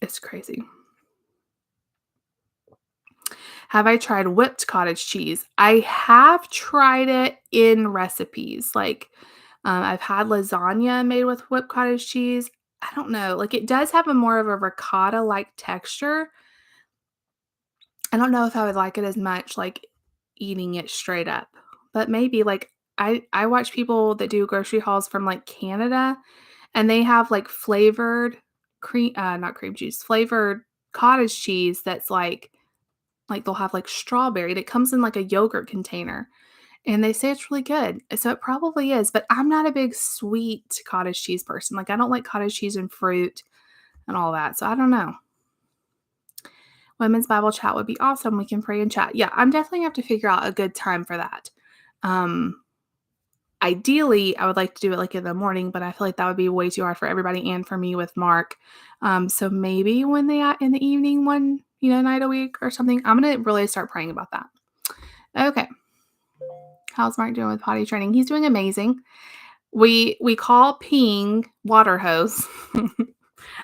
It's crazy. Have I tried whipped cottage cheese? I have tried it in recipes. Like, I've had lasagna made with whipped cottage cheese. I don't know. Like, it does have a more of a ricotta-like texture. I don't know if I would like it as much, like, eating it straight up, but maybe, like, I watch people that do grocery hauls from, like, Canada, and they have, like, flavored not cream cheese, flavored cottage cheese that's, like, they'll have, like, strawberry that comes in, like, a yogurt container, and they say it's really good, so it probably is, but I'm not a big sweet cottage cheese person, like, I don't like cottage cheese and fruit and all that, so I don't know. Women's Bible chat would be awesome. We can pray and chat. Yeah, I'm definitely gonna have to figure out a good time for that. Um, Ideally, I would like to do it like in the morning, but I feel like that would be way too hard for everybody and for me with Mark. So maybe when they are in the evening one, night a week or something. I'm gonna really start praying about that. Okay. How's Mark doing with potty training? He's doing amazing. We call peeing water hose.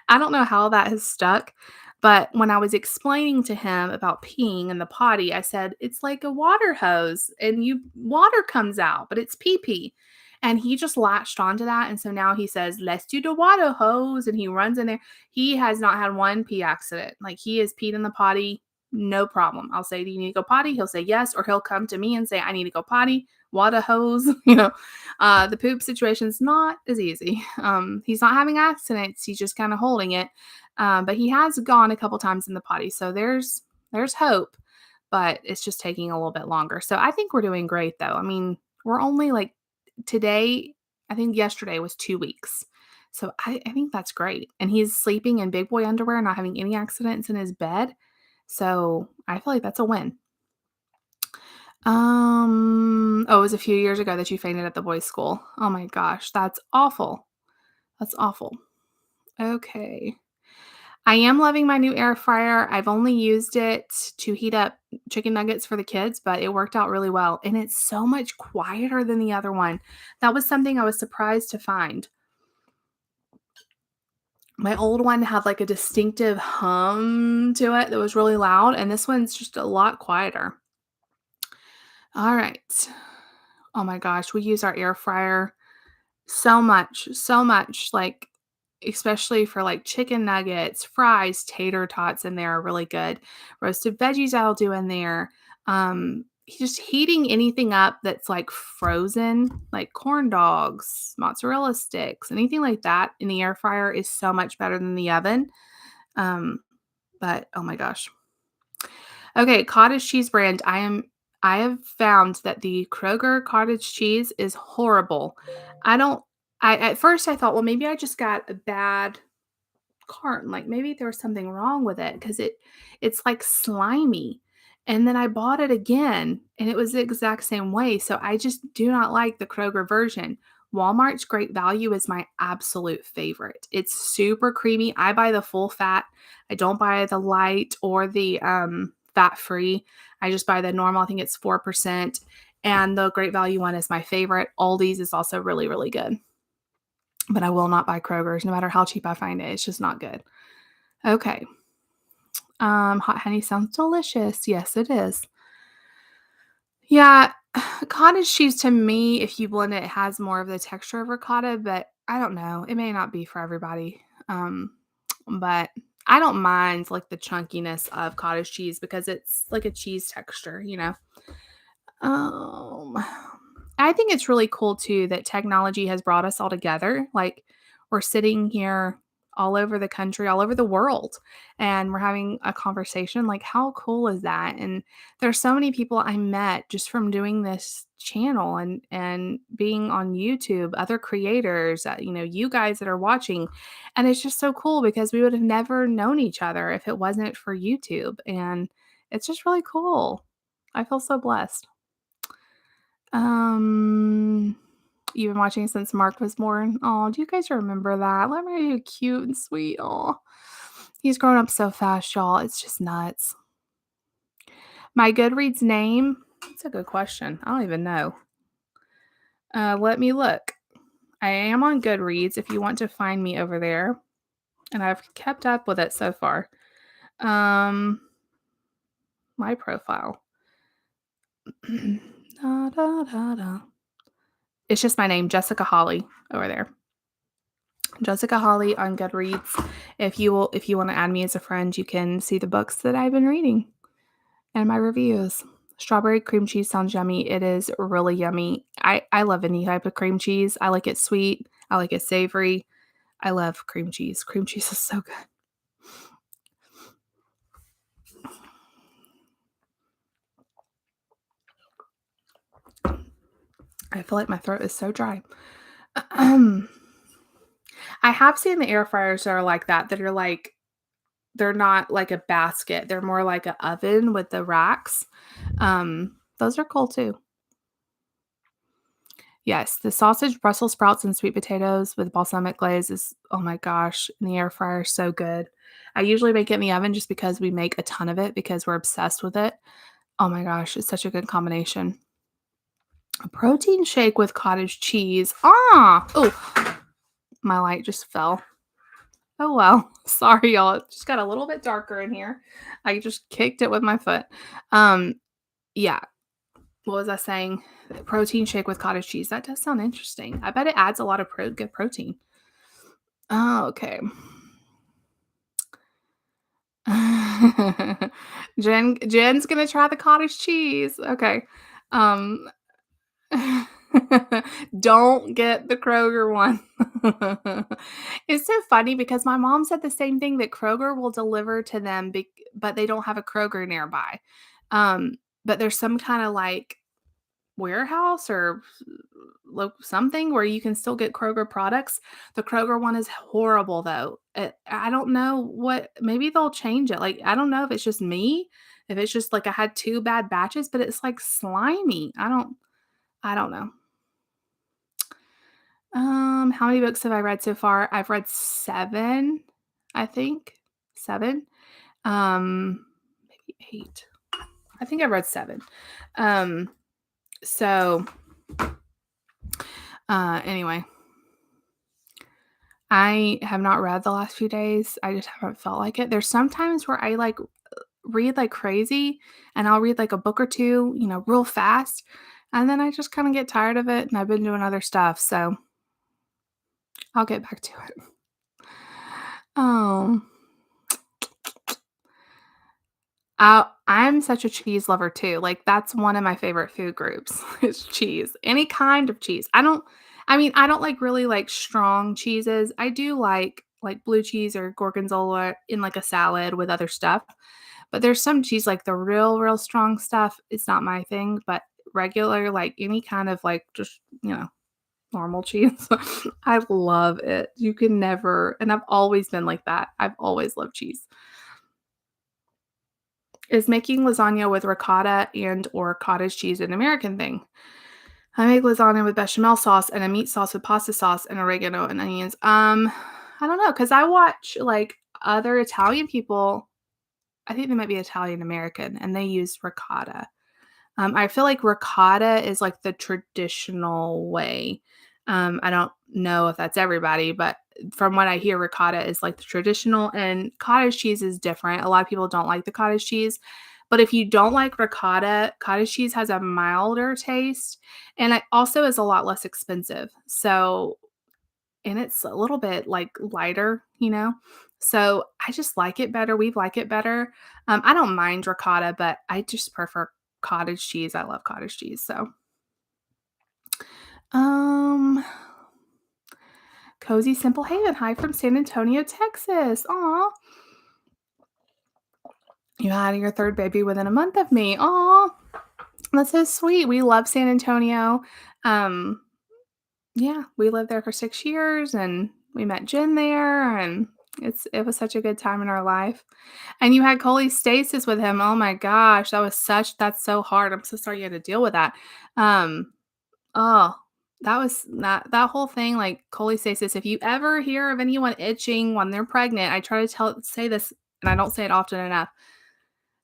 I don't know how that has stuck, but when I was explaining to him about peeing in the potty, I said, "It's like a water hose and water comes out, but it's pee pee." And he just latched onto that. And so now he says, "Let's do the water hose." And he runs in there. He has not had one pee accident. Like he has peed in the potty, no problem. I'll say, "Do you need to go potty?" He'll say yes, or he'll come to me and say, "I need to go potty." Water hose, the poop situation's not as easy. He's not having accidents. He's just kind of holding it. But he has gone a couple times in the potty. So there's hope, but it's just taking a little bit longer. So I think we're doing great though. I mean, we're only like today, I think yesterday was 2 weeks. So I think that's great. And he's sleeping in big boy underwear, not having any accidents in his bed. So I feel like that's a win. Oh, it was a few years ago that you fainted at the boys' school. Oh my gosh, that's awful. That's awful. Okay. I am loving my new air fryer. I've only used it to heat up chicken nuggets for the kids, but it worked out really well. And it's so much quieter than the other one. That was something I was surprised to find. My old one had like a distinctive hum to it that was really loud, and this one's just a lot quieter. All right. Oh my gosh, we use our air fryer so much, like, especially for, like, chicken nuggets, fries, tater tots in there are really good. Roasted veggies I'll do in there. Just heating anything up that's, like, frozen, like corn dogs, mozzarella sticks, anything like that in the air fryer is so much better than the oven. Um, but, oh my gosh. Okay, cottage cheese brand. I have found that the Kroger cottage cheese is horrible. I don't I at first I thought, well, maybe I just got a bad carton. Like maybe there was something wrong with it because it's like slimy. And then I bought it again and it was the exact same way. So I just do not like the Kroger version. Walmart's Great Value is my absolute favorite. It's super creamy. I buy the full fat. I don't buy the light or the fat free. I just buy the normal. I think it's 4%. And the Great Value one is my favorite. Aldi's is also really, really good. But I will not buy Kroger's no matter how cheap I find it. It's just not good. Okay. Hot honey sounds delicious. Yes, it is. Yeah, cottage cheese to me, if you blend it, has more of the texture of ricotta, but I don't know. It may not be for everybody. But I don't mind like the chunkiness of cottage cheese because it's like a cheese texture. Um, I think it's really cool too that technology has brought us all together. Like we're sitting here all over the country, all over the world, and we're having a conversation. Like, how cool is that? And there's so many people I met just from doing this channel and being on YouTube, other creators, you guys that are watching. And it's just so cool because we would have never known each other if it wasn't for YouTube. And it's just really cool. I feel so blessed. Um, you've been watching since Mark was born. Oh, do you guys remember that? Let me be cute and sweet. Oh, he's grown up so fast, y'all. It's just nuts. My Goodreads name? That's a good question. I don't even know. Let me look. I am on Goodreads if you want to find me over there. And I've kept up with it so far. Um, my profile? Da, da, da, da. It's just my name, Jessica Holley, over there. Jessica Holley on Goodreads. If you want to add me as a friend, you can see the books that I've been reading and my reviews. Strawberry cream cheese sounds yummy. It is really yummy. I love any type of cream cheese. I like it sweet. I like it savory. I love cream cheese. Cream cheese is so good. I feel like my throat is so dry. I have seen the air fryers that are like that are like they're not like a basket. They're more like an oven with the racks. Those are cool too. Yes, the sausage, Brussels sprouts, and sweet potatoes with balsamic glaze is oh my gosh, in the air fryer, so good. I usually make it in the oven just because we make a ton of it because we're obsessed with it. Oh my gosh, it's such a good combination. A protein shake with cottage cheese. Ah! Oh, my light just fell. Oh well. Sorry, y'all. It just got a little bit darker in here. I just kicked it with my foot. Um, yeah. What was I saying? Protein shake with cottage cheese. That does sound interesting. I bet it adds a lot of good protein. Oh, okay. Jen's gonna try the cottage cheese. Okay. Um don't get the Kroger one. It's so funny because my mom said the same thing that Kroger will deliver to them, but they don't have a Kroger nearby. Um, but there's some kind of like warehouse or something where you can still get Kroger products. The Kroger one is horrible though. I don't know what maybe they'll change it. Like I don't know if it's just me, if it's just like I had two bad batches, but it's like slimy. I don't know. How many books have I read so far? I've read 7, I think. 7. Maybe 8. I think I've read 7. Um, so anyway, I have not read the last few days. I just haven't felt like it. There's sometimes where I like read like crazy and I'll read like a book or two, real fast. And then I just kind of get tired of it and I've been doing other stuff. So I'll get back to it. Um, I'm such a cheese lover too. Like that's one of my favorite food groups is cheese. Any kind of cheese. I don't like really like strong cheeses. I do like blue cheese or gorgonzola in like a salad with other stuff. But there's some cheese like the real strong stuff, it's not my thing, but regular like any kind of like just, normal cheese. I love it. You can never and I've always been like that. I've always loved cheese. Is making lasagna with ricotta and or cottage cheese an American thing? I make lasagna with bechamel sauce and a meat sauce with pasta sauce and oregano and onions. I don't know because I watch like other Italian people. I think they might be Italian American and they use ricotta. I feel like ricotta is like the traditional way. I don't know if that's everybody, but from what I hear, ricotta is like the traditional, and cottage cheese is different. A lot of people don't like the cottage cheese, but if you don't like ricotta, cottage cheese has a milder taste, and it also is a lot less expensive. So, and it's a little bit like lighter. So I just like it better. We like it better. I don't mind ricotta, but I just prefer cottage cheese. I love cottage cheese. So, um, Cozy Simple Haven. Hi from San Antonio, Texas. Aw. You had your third baby within a month of me. Aw. That's so sweet. We love San Antonio. Um, yeah, we lived there for 6 years and we met Jen there and it was such a good time in our life. And you had cholestasis with him. Oh my gosh, that's so hard. I'm so sorry you had to deal with that. Um, oh, that was not that whole thing like cholestasis. If you ever hear of anyone itching when they're pregnant, I try to say this and I don't say it often enough.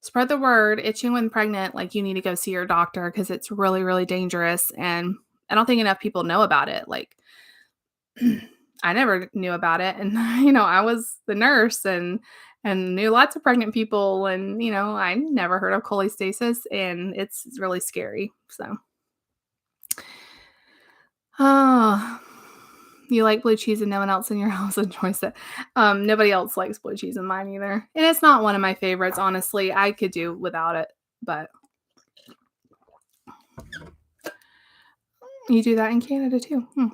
Spread the word, itching when pregnant, like you need to go see your doctor because it's really, really dangerous. And I don't think enough people know about it. Like I never knew about it. And, I was the nurse and and knew lots of pregnant people, and, I never heard of cholestasis, and it's really scary, so. Oh, you like blue cheese and no one else in your house enjoys it. Nobody else likes blue cheese in mine either, and it's not one of my favorites, honestly. I could do without it, but you do that in Canada too. Hmm.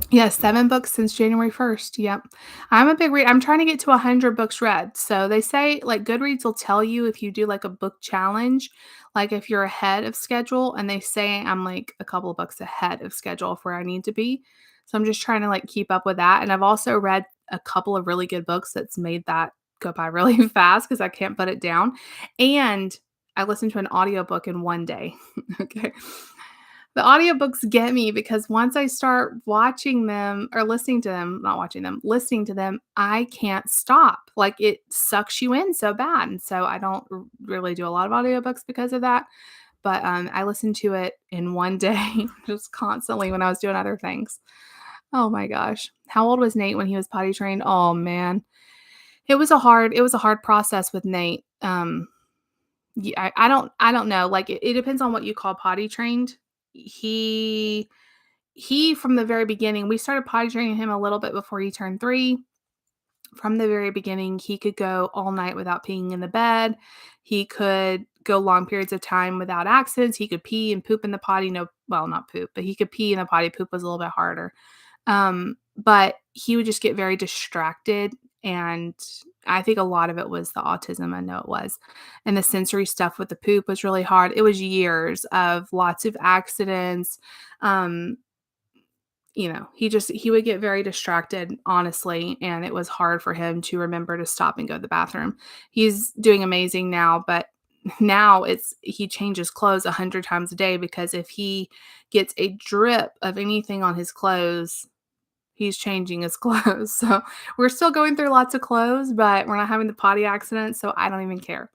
Yes, 7 books since January 1st, yep. I'm a big read I'm trying to get to 100 books read, so they say, like, Goodreads will tell you if you do, like, a book challenge, like, if you're ahead of schedule, and they say I'm, like, a couple of books ahead of schedule of where I need to be, so I'm just trying to, like, keep up with that, and I've also read a couple of really good books that's made that go by really fast because I can't put it down, and I listened to an audiobook in 1 day, okay? The audiobooks get me because once I start watching them or listening to them, not watching them, listening to them, I can't stop. Like, it sucks you in so bad, and so I don't really do a lot of audiobooks because of that, but, I listened to it in 1 day just constantly when I was doing other things. Oh my gosh. How old was Nate when he was potty trained? Oh, man. It was a hard process with Nate. Yeah, I don't know, like, it depends on what you call potty trained. He he from the very beginning we started potty training him a little bit before he turned 3. From the very beginning, he could go all night without peeing in the bed. He could go long periods of time without accidents. He could pee and poop in the potty, no well, not poop, but he could pee in the potty, poop was a little bit harder. But he would just get very distracted, and I think a lot of it was the autism, I know it was, and the sensory stuff with the poop was really hard. It was years of lots of accidents, um, he would get very distracted, honestly, and it was hard for him to remember to stop and go to the bathroom. He's doing amazing now, but now he changes clothes 100 times a day because if he gets a drip of anything on his clothes, he's changing his clothes. So, we're still going through lots of clothes, but we're not having the potty accident, so I don't even care.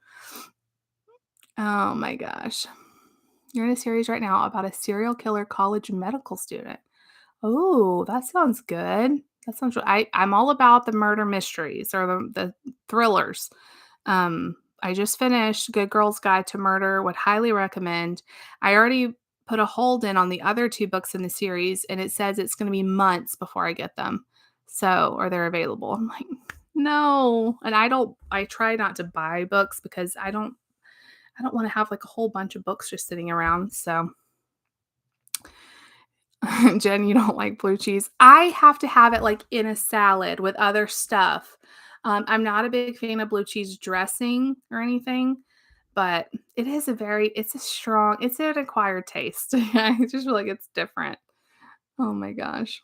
Oh my gosh. You're in a series right now about a serial killer college medical student. Oh, that sounds good. That sounds I'm all about the murder mysteries or the thrillers. I just finished Good Girl's Guide to Murder, would highly recommend. I already put a hold in on the other 2 books in the series, and it says it's gonna be months before I get them. So or they're available. I'm like, "No." And I try not to buy books because I don't wanna have, like, a whole bunch of books just sitting around, so Jen, you don't like blue cheese. I have to have it, like, in a salad with other stuff. I'm not a big fan of blue cheese dressing or anything, but it's an acquired taste. I just feel like it's different. Oh my gosh.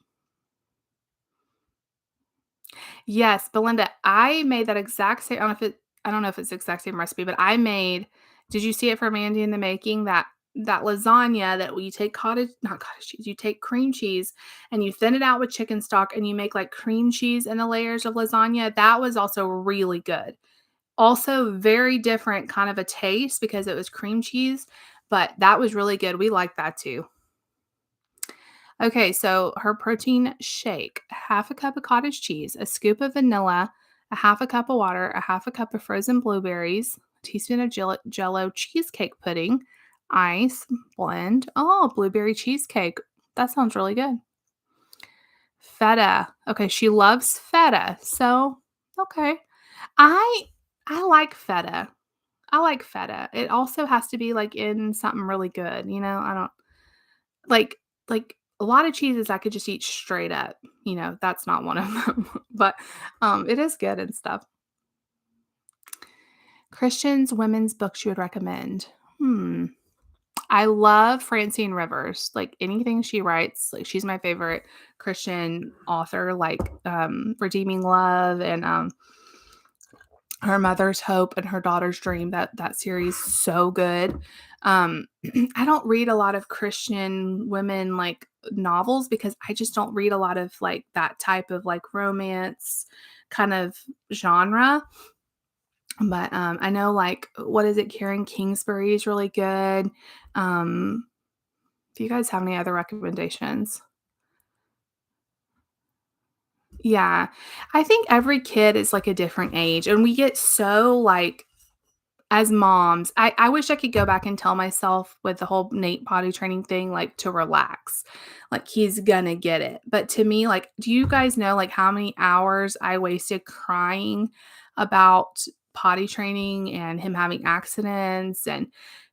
Yes, Belinda, I made that exact same I don't know if it's the exact same recipe, but I made did you see it from Mandy in the Making? That lasagna that you take not cottage cheese, you take cream cheese and you thin it out with chicken stock and you make, like, cream cheese in the layers of lasagna. That was also really good. Also very different kind of a taste because it was cream cheese, but that was really good. We like that too. Okay, so her protein shake, half a cup of cottage cheese, a scoop of vanilla, a half a cup of water, a half a cup of frozen blueberries, a teaspoon of jello cheesecake pudding, ice, blend. Oh, blueberry cheesecake. That sounds really good. Feta. Okay, she loves feta. So, okay. I I like feta. I like feta. It also has to be like in something really good, I don't like a lot of cheeses I could just eat straight up, that's not one of them, but, it is good and stuff. Christians, women's books you would recommend? Hmm. I love Francine Rivers, like, anything she writes, like, she's my favorite Christian author, like, Redeeming Love and, Her Mother's Hope and Her Daughter's Dream, that series, so good. I don't read a lot of Christian women, like, novels because I just don't read a lot of, like, that type of, like, romance kind of genre, but, I know, like, what is it? Karen Kingsbury is really good. Um, do you guys have any other recommendations? Yeah. I think every kid is, like, a different age, and we get so, like as moms, I wish I could go back and tell myself with the whole Nate potty training thing, like, to relax. Like, he's gonna get it. But to me, like, do you guys know, like, how many hours I wasted crying about potty training and him having accidents and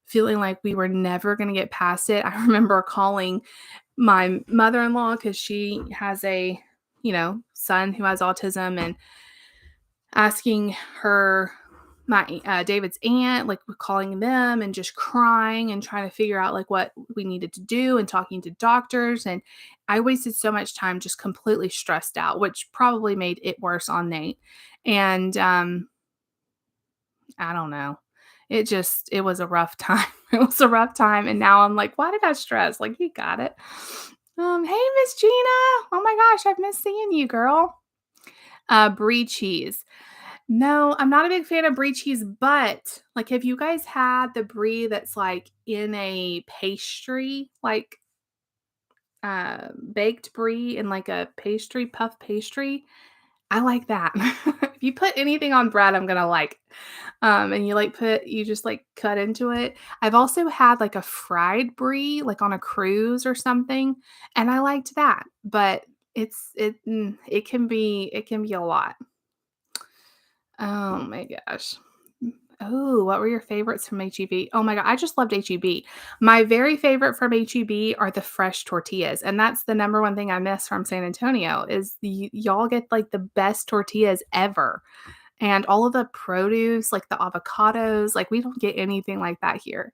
feeling like we were never gonna get past it? I remember calling my mother-in-law because she has a, son who has autism and asking her my David's aunt, like calling them and just crying and trying to figure out like what we needed to do and talking to doctors. And I wasted so much time just completely stressed out, which probably made it worse on Nate. And I don't know. It was a rough time. It was a rough time. And now I'm like, why did I stress? Like, you got it. Hey, Miss Gina. Oh my gosh, I've missed seeing you, girl. Brie cheese. No, I'm not a big fan of brie cheese, but, like, have you guys had the brie that's, like, in a pastry, like, baked brie in, like, a pastry, puff pastry? I like that. If you put anything on bread, I'm gonna like. And you just, like, cut into it. I've also had, like, a fried brie, like, on a cruise or something, and I liked that, but it can be a lot. Oh my gosh. Oh, what were your favorites from HEB? Oh my god, I just loved HEB. My very favorite from HEB are the fresh tortillas, and that's the number one thing I miss from San Antonio is y'all get, like, the best tortillas ever, and all of the produce, like the avocados, like, we don't get anything like that here,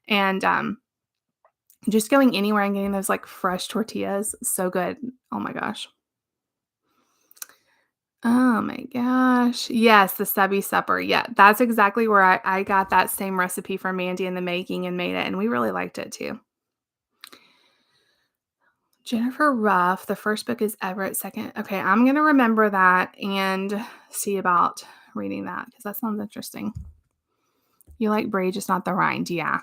and, just going anywhere and getting those, like, fresh tortillas, so good. Oh my gosh. Oh my gosh. Yes, the Subby Supper. Yeah, that's exactly where I got that same recipe from Mandy in the making and made it, and we really liked it too. Jennifer Ruff, the first book is Everett, second. Okay, I'm gonna remember that and see about reading that because that sounds interesting. You like brie, just not the rind. Yeah.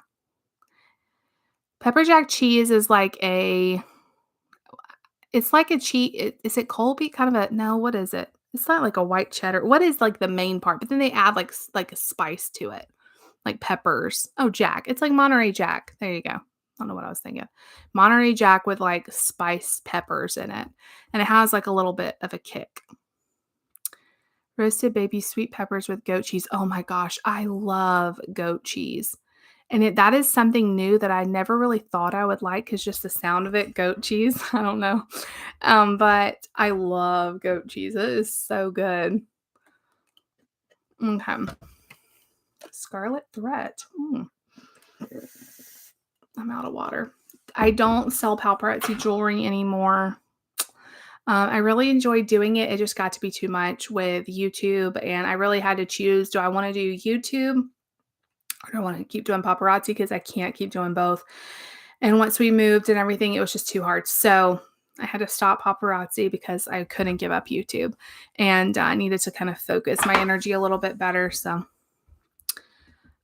Pepper jack cheese is like a it's like a cheese. Is it Colby? Kind of a no, what is it? It's not like a white cheddar. What is like the main part? But then they add like a spice to it. Like peppers. Oh, Jack. It's like Monterey Jack. There you go. I don't know what I was thinking. Monterey Jack with like spiced peppers in it. And it has like a little bit of a kick. Roasted baby sweet peppers with goat cheese. Oh my gosh, I love goat cheese. And that is something new that I never really thought I would like because just the sound of it, goat cheese. I don't know. But I love goat cheese. It is so good. Okay. Scarlet Threat. I'm out of water. I don't sell paparazzi jewelry anymore. I really enjoyed doing it. It just got to be too much with YouTube, and I really had to choose: do I want to do YouTube or do I want to keep doing paparazzi? Because I can't keep doing both. And once we moved and everything, it was just too hard. So I had to stop paparazzi because I couldn't give up YouTube, and I needed to kind of focus my energy a little bit better. So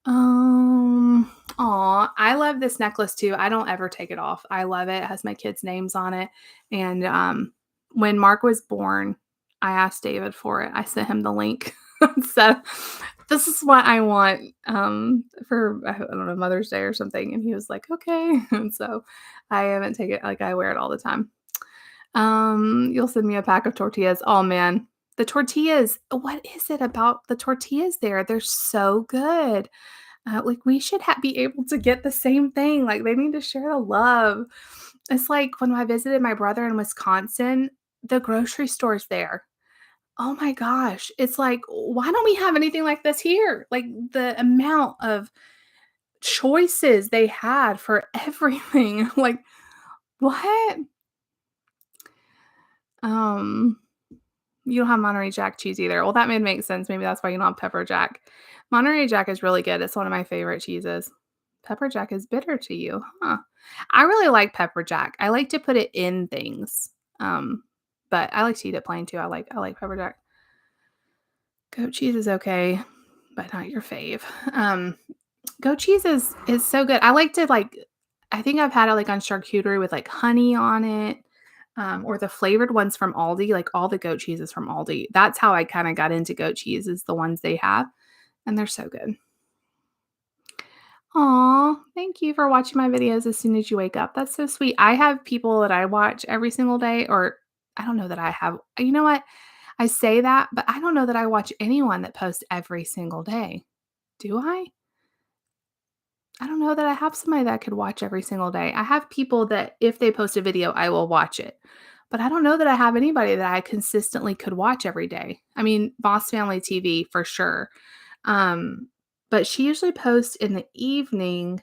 aw, I love this necklace too. I don't ever take it off. I love it. It has my kids' names on it. And when Mark was born, I asked David for it. I sent him the link. So this is what I want for I don't know Mother's Day or something. And he was like, okay. And so I haven't taken it like I wear it all the time. You'll send me a pack of tortillas. Oh man. The tortillas, what is it about the tortillas there? They're so good. Like, we should be able to get the same thing, like, they need to share the love. It's like when I visited my brother in Wisconsin, the grocery stores there. Oh my gosh, it's like, why don't we have anything like this here? Like, the amount of choices they had for everything, like, what? Um, you don't have Monterey Jack cheese either. Well, that may make sense, maybe that's why you don't have pepper jack. Monterey Jack is really good, it's one of my favorite cheeses. Pepper jack is bitter to you, huh? I really like pepper jack. I like to put it in things, um, but I like to eat it plain too. I like pepper jack. Goat cheese is okay, but not your fave. Goat cheese is so good. I like to like. I think I've had it like on charcuterie with like honey on it. or the flavored ones from Aldi, like all the goat cheeses from Aldi. That's how I kinda got into goat cheese is the ones they have, and they're so good. Aw, thank you for watching my videos as soon as you wake up. That's so sweet. I have people that I watch every single day, or I don't know that I have you know what? I say that, but I don't know that I watch anyone that posts every single day. Do I? I don't know that I have somebody that I could watch every single day. I have people that if they post a video, I will watch it. But I don't know that I have anybody that I consistently could watch every day. I mean, Boss Family TV for sure. Um, but she usually posts in the evening,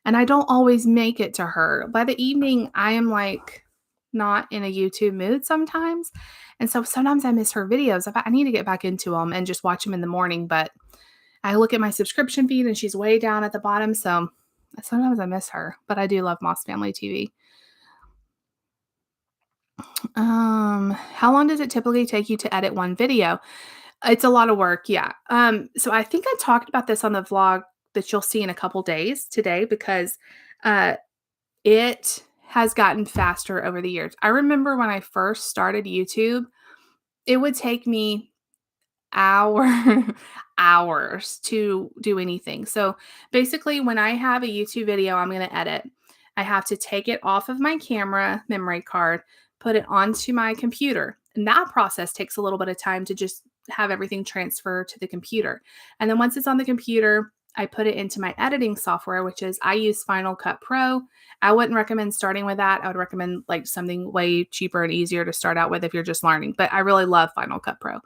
and I don't always make it to her. By the evening, I am like not in a YouTube mood sometimes. And so sometimes I miss her videos. I need to get back into them and just watch them in the morning. But I look at my subscription feed and she's way down at the bottom. So sometimes I miss her, but I do love Moss Family TV. How long does it typically take you to edit one video? It's a lot of work, yeah. So I think I talked about this on the vlog that you'll see in a couple days today because uh, it has gotten faster over the years. I remember when I first started YouTube, it would take me hour hours to do anything. So basically when I have a YouTube video I'm going to edit, I have to take it off of my camera memory card, put it onto my computer. And that process takes a little bit of time to just have everything transfer to the computer. And then once it's on the computer, I put it into my editing software, which is I use Final Cut Pro. I wouldn't recommend starting with that. I would recommend like something way cheaper and easier to start out with if you're just learning. But I really love Final Cut Pro.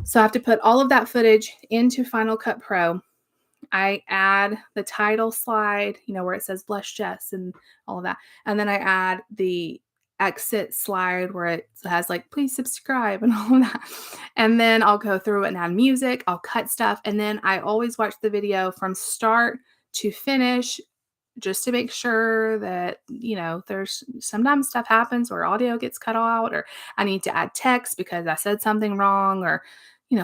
So I have to put all of that footage into Final Cut Pro. I add the title slide, where it says Blessed Jess and all of that. And then I add the exit slide where it has like, please subscribe and all of that. And then I'll go through and add music. I'll cut stuff. And then I always watch the video from start to finish just to make sure that, there's sometimes stuff happens where audio gets cut out or I need to add text because I said something wrong or,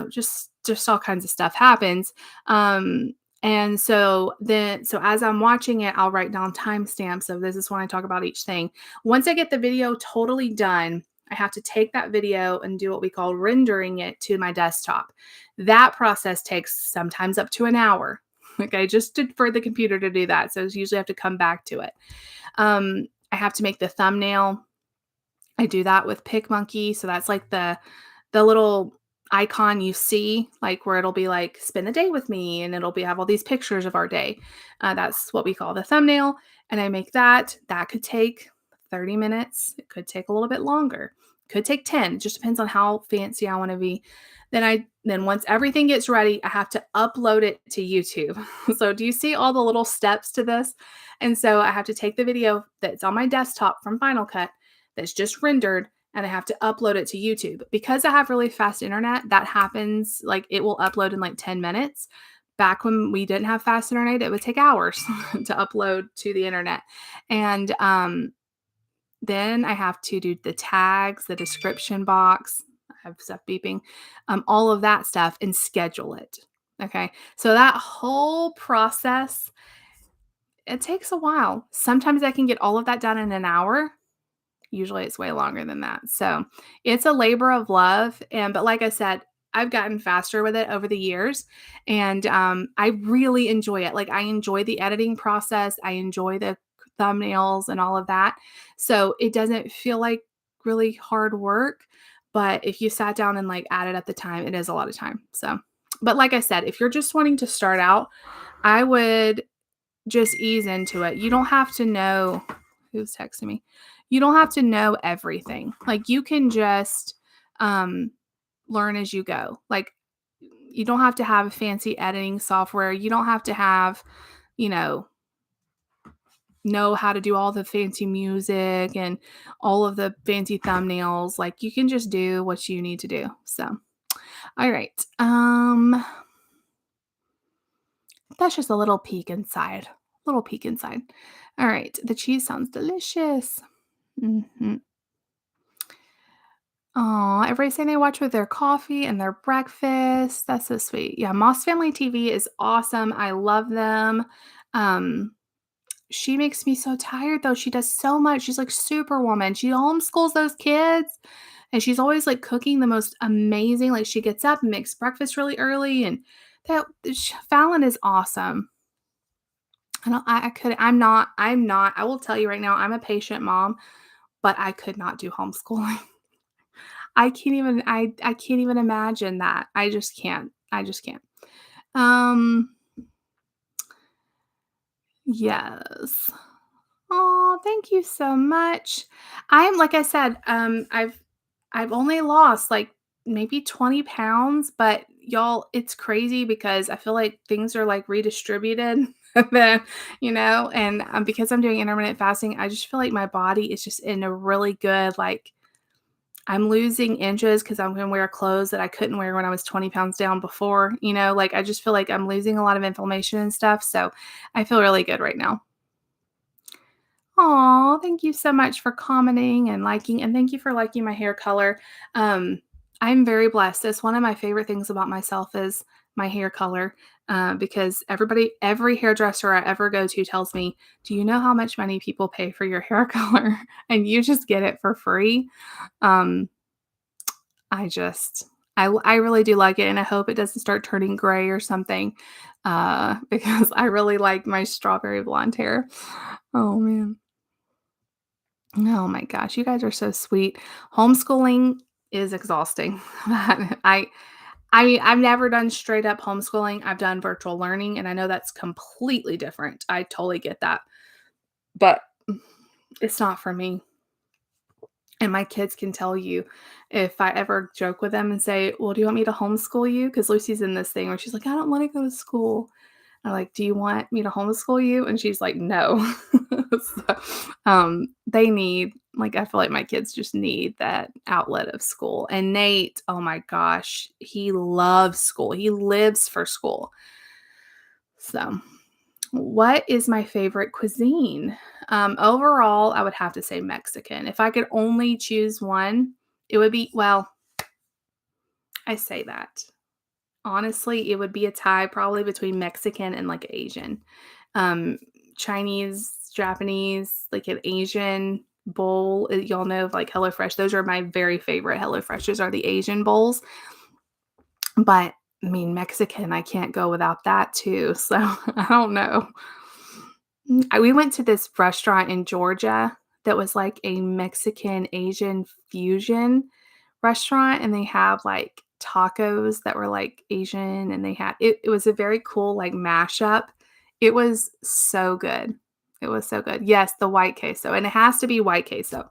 just all kinds of stuff happens. And so as I'm watching it, I'll write down timestamps of this is when I talk about each thing. Once I get the video totally done, I have to take that video and do what we call rendering it to my desktop. That process takes sometimes up to an hour. Okay, for the computer to do that. So I usually have to come back to it. I have to make the thumbnail. I do that with PicMonkey. So that's like the little icon you see, like where it'll be like spend the day with me, and it'll have all these pictures of our day. That's what we call the thumbnail. And I make that. That could take 30 minutes. It could take a little bit longer. It could take 10. It just depends on how fancy I want to be. Then once everything gets ready, I have to upload it to YouTube. So do you see all the little steps to this? And so I have to take the video that's on my desktop from Final Cut that's just rendered, and I have to upload it to YouTube. Because I have really fast internet, that happens, like it will upload in like 10 minutes. Back when we didn't have fast internet, it would take hours to upload to the internet. And then I have to do the tags, the description box. I have stuff beeping, all of that stuff, and schedule it. Okay. So that whole process, it takes a while. Sometimes I can get all of that done in an hour. Usually it's way longer than that. So it's a labor of love. But like I said, I've gotten faster with it over the years, and I really enjoy it. Like I enjoy the editing process. I enjoy the thumbnails and all of that. So it doesn't feel like really hard work. But if you sat down and like added up the time, it is a lot of time. So, but like I said, if you're just wanting to start out, I would just ease into it. You don't have to know who's texting me. You don't have to know everything. Like you can just learn as you go. Like you don't have to have a fancy editing software. You don't have to have, know how to do all the fancy music and all of the fancy thumbnails. Like you can just do what you need to do. So, all right. That's just a little peek inside. Little peek inside. All right. The cheese sounds delicious. Mm-hmm. Oh, every saying they watch with their coffee and their breakfast. That's so sweet. Yeah, Moss Family TV is awesome. I love them. Um, she makes me so tired though. She does so much. She's like superwoman. She homeschools those kids and she's always like cooking the most amazing. Like she gets up and makes breakfast really early and Fallon is awesome. I could I'm not I will tell you right now, I'm a patient mom, but I could not do homeschooling. I can't even imagine that. I just can't. I just can't. Um, yes. Oh, thank you so much. I'm like I said, I've only lost like maybe 20 pounds, but y'all, it's crazy because I feel like things are like redistributed. then, and because I'm doing intermittent fasting, I just feel like my body is just in a really good, like, I'm losing inches because I'm gonna wear clothes that I couldn't wear when I was 20 pounds down before, like I just feel like I'm losing a lot of inflammation and stuff. So I feel really good right now. Aw, thank you so much for commenting and liking, and thank you for liking my hair color. Um, I'm very blessed. It's one of my favorite things about myself is my hair color, because every hairdresser I ever go to tells me, "Do you know how much money people pay for your hair color? And you just get it for free." Um, I just I really do like it, and I hope it doesn't start turning gray or something, because I really like my strawberry blonde hair. Oh, man. Oh my gosh, you guys are so sweet. Homeschooling is exhausting. I I've never done straight up homeschooling. I've done virtual learning, and I know that's completely different. I totally get that, but it's not for me. And my kids can tell you if I ever joke with them and say, "Well, do you want me to homeschool you?" Because Lucy's in this thing where she's like, "I don't want to go to school." I'm like, "Do you want me to homeschool you?" And she's like, "No." So, they need like I feel like my kids just need that outlet of school. And Nate, oh my gosh, he loves school. He lives for school. So, what is my favorite cuisine? Overall, I would have to say Mexican. If I could only choose one, it would be, well, I say that. Honestly, it would be a tie probably between Mexican and like Asian. Um, Chinese, Japanese, like an Asian bowl. Y'all know of like HelloFresh. Those are my very favorite HelloFreshes are the Asian bowls. But I mean, Mexican, I can't go without that too. So I don't know. We went to this restaurant in Georgia that was like a Mexican Asian fusion restaurant, and they have like tacos that were like Asian, and it was a very cool like mashup. It was so good. It was so good. Yes, the white queso, and it has to be white queso.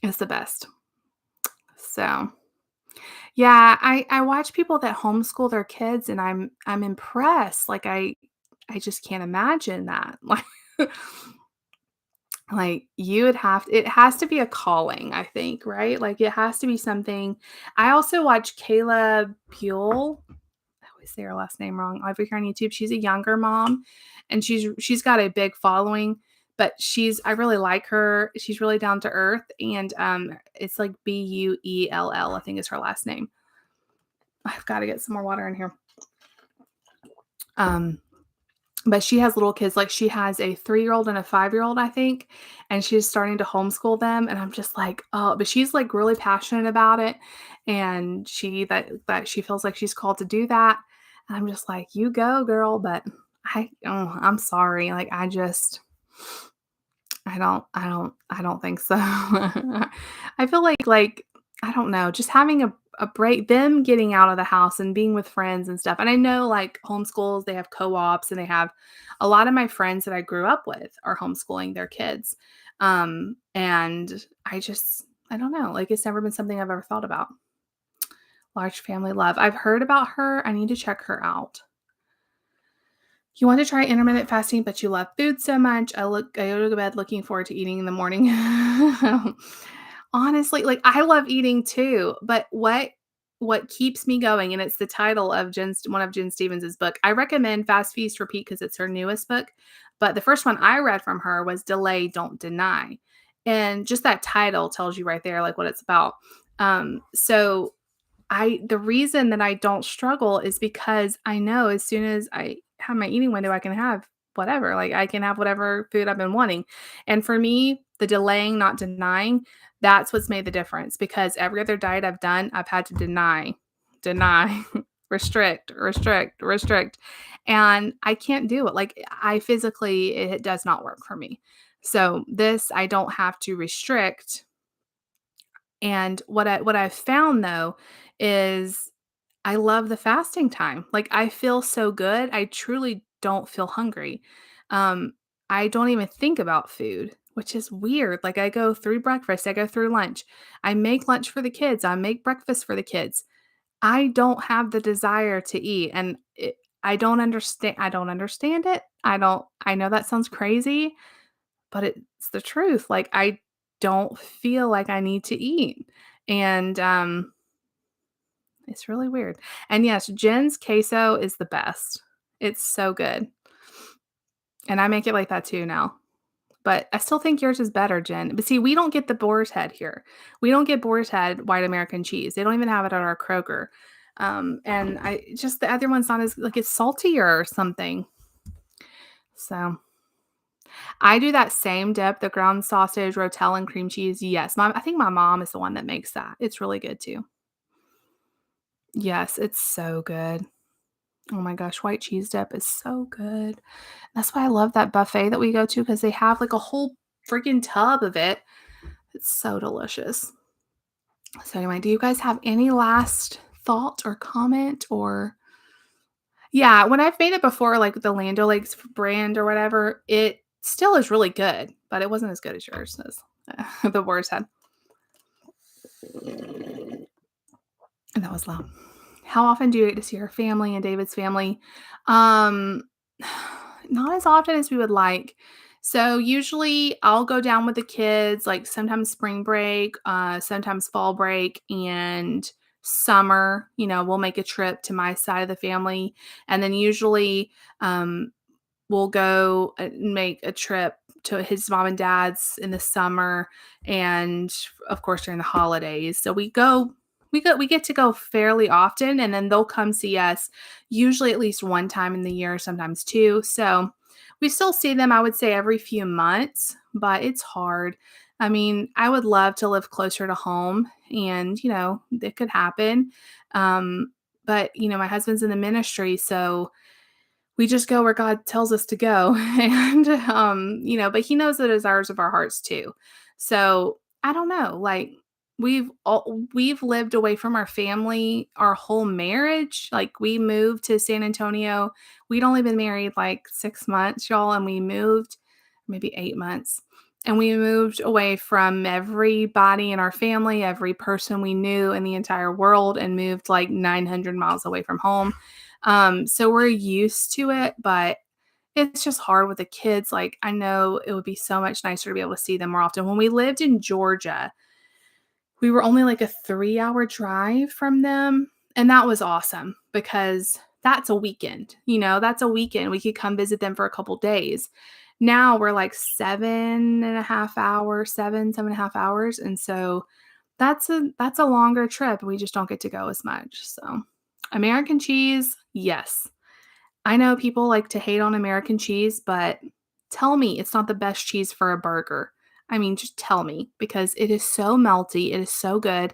It's the best. So, yeah, I watch people that homeschool their kids and I'm impressed. Like I just can't imagine that. Like, you would have it has to be a calling, I think, right? Like, it has to be something. I also watch Kayla Buell. I always say her last name wrong over here on YouTube. She's a younger mom, and she's got a big following, but I really like her. She's really down to earth, and, it's like Buell, I think is her last name. I've gotta get some more water in here. Um But she has little kids, like, she has a 3-year-old and a 5-year-old, I think, and she's starting to homeschool them, and I'm just like, "Oh," but she's, like, really passionate about it, and that she feels like she's called to do that, and I'm just like, "You go, girl," but I'm sorry, like, I don't think so. I feel like, I don't know, just having a break, them getting out of the house and being with friends and stuff, and I know, like, homeschools, they have co-ops, and they have a lot of my friends that I grew up with are homeschooling their kids, and I don't know, like, it's never been something I've ever thought about. Large family love. I've heard about her, I need to check her out. You want to try intermittent fasting, but you love food so much. I go to bed looking forward to eating in the morning. Honestly, like I love eating too, but what keeps me going, and it's the title of one of Jen Stevens's book. I recommend Fast Feast Repeat because it's her newest book. But the first one I read from her was Delay, Don't Deny. And just that title tells you right there like what it's about. So the reason that I don't struggle is because I know as soon as I have my eating window, I can have whatever. Like, I can have whatever food I've been wanting. And for me, the delaying, not denying, that's what's made the difference because every other diet I've done, I've had to deny, restrict, restrict, restrict. And I can't do it. Like, I physically, it does not work for me. So this, I don't have to restrict. And what I've found though is I love the fasting time. Like, I feel so good. I truly don't feel hungry. Um, I don't even think about food, which is weird. Like, I go through breakfast, I go through lunch. I make lunch for the kids, I make breakfast for the kids. I don't have the desire to eat, and I don't understand it. I know that sounds crazy, but it's the truth. Like, I don't feel like I need to eat. And it's really weird. And yes, Jen's queso is the best. It's so good. And I make it like that too now. But I still think yours is better, Jen. But see, we don't get the boar's head here. We don't get boar's head white American cheese. They don't even have it at our Kroger. And I just the other one's not as like it's saltier or something. So I do that same dip, the ground sausage, rotel, and cream cheese. Yes, I think my mom is the one that makes that. It's really good too. Yes, it's so good. Oh my gosh, white cheese dip is so good. That's why I love that buffet that we go to because they have like a whole freaking tub of it. It's so delicious. So anyway, do you guys have any last thought or comment or yeah, when I've made it before, like the Land O'Lakes brand or whatever, it still is really good, but it wasn't as good as yours as the Boar's Head. And that was loud. How often do you get to see your family and David's family? Um, not as often as we would like. So usually I'll go down with the kids, like sometimes spring break, sometimes fall break, and summer. We'll make a trip to my side of the family, and then usually we'll go and make a trip to his mom and dad's in the summer, and of course during the holidays. So we get to go fairly often, and then they'll come see us usually at least one time in the year, sometimes two. So we still see them, I would say, every few months, but it's hard. I mean, I would love to live closer to home, and it could happen. But my husband's in the ministry, so we just go where God tells us to go. And, but he knows the desires of our hearts too. So I don't know, like we've lived away from our family our whole marriage. Like we moved to San Antonio. We'd only been married like 6 months, y'all, and we moved maybe 8 months. And we moved away from everybody in our family, every person we knew in the entire world, and moved like 900 miles away from home. So we're used to it, but it's just hard with the kids. Like, I know it would be so much nicer to be able to see them more often. When we lived in Georgia, we were only like a 3-hour drive from them. And that was awesome because that's a weekend. That's a weekend. We could come visit them for a couple days. Now we're like 7.5 hours, 7.5 hours. And so that's a longer trip. We just don't get to go as much. So American cheese, yes. I know people like to hate on American cheese, but tell me it's not the best cheese for a burger. I mean, just tell me because it is so melty. It is so good.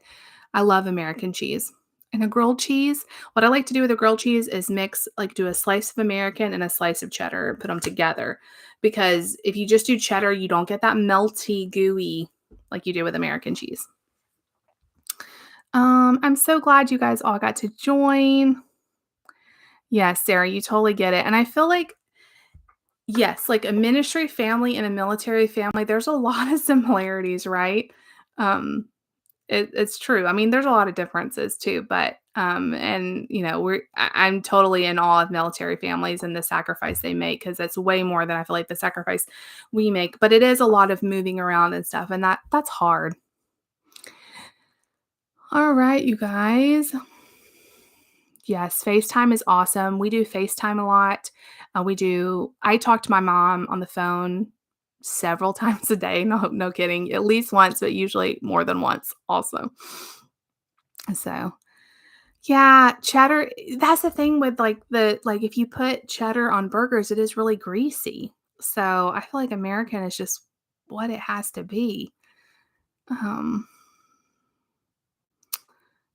I love American cheese. And a grilled cheese, what I like to do with a grilled cheese is do a slice of American and a slice of cheddar and put them together. Because if you just do cheddar, you don't get that melty, gooey like you do with American cheese. I'm so glad you guys all got to join. Yes, Sarah, you totally get it. And I feel like, yes, like a ministry family and a military family, there's a lot of similarities, right? Um, it's true. I mean, there's a lot of differences too, but and I'm totally in awe of military families and the sacrifice they make because that's way more than I feel like the sacrifice we make. But it is a lot of moving around and stuff, and that's hard. All right, you guys. Yes, FaceTime is awesome. We do FaceTime a lot. I talk to my mom on the phone several times a day. No kidding. At least once, but usually more than once also. So, Yeah, cheddar that's the thing with, like, if you put cheddar on burgers, it is really greasy. So, I feel like American is just what it has to be. Um,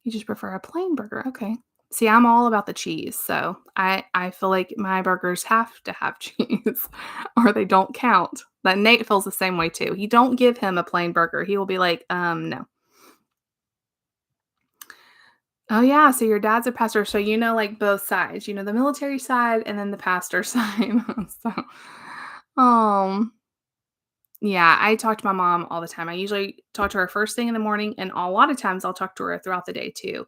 you just prefer a plain burger, okay. See, I'm all about the cheese, so I feel like my burgers have to have cheese or they don't count. But Nate feels the same way too. You don't give him a plain burger, he will be like, no." Oh, yeah, so your dad's a pastor, so you know, like, both sides. You know the military side and then the pastor side. So, um, yeah, I talk to my mom all the time. I usually talk to her first thing in the morning, and a lot of times I'll talk to her throughout the day too.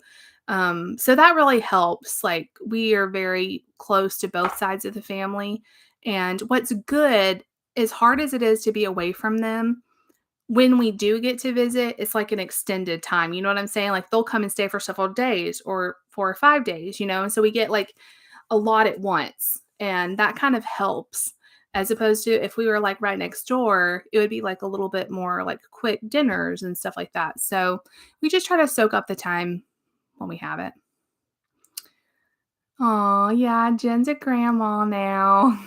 So that really helps. Like, we are very close to both sides of the family, and what's good, as hard as it is to be away from them, when we do get to visit, it's like an extended time, you know what I'm saying? Like, they'll come and stay for several days or 4 or 5 days, and so we get, like, a lot at once, and that kind of helps, as opposed to if we were, like, right next door, it would be, like, a little bit more, like, quick dinners and stuff like that, so we just try to soak up the time when we have it. Oh, yeah, Jen's a grandma now.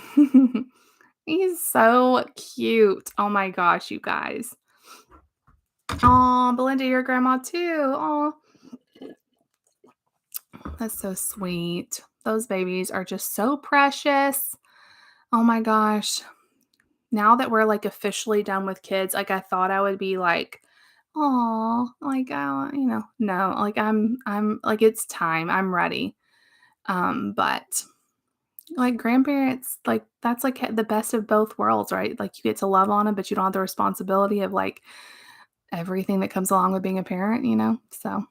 He's so cute. Oh my gosh, you guys. Oh, Belinda, your grandma too. Oh, that's so sweet. Those babies are just so precious. Oh my gosh. Now that we're like officially done with kids, like I thought I would be like, oh, like no, like I'm like it's time. I'm ready. But like grandparents, like that's like the best of both worlds, right? Like you get to love on them, but you don't have the responsibility of like everything that comes along with being a parent. So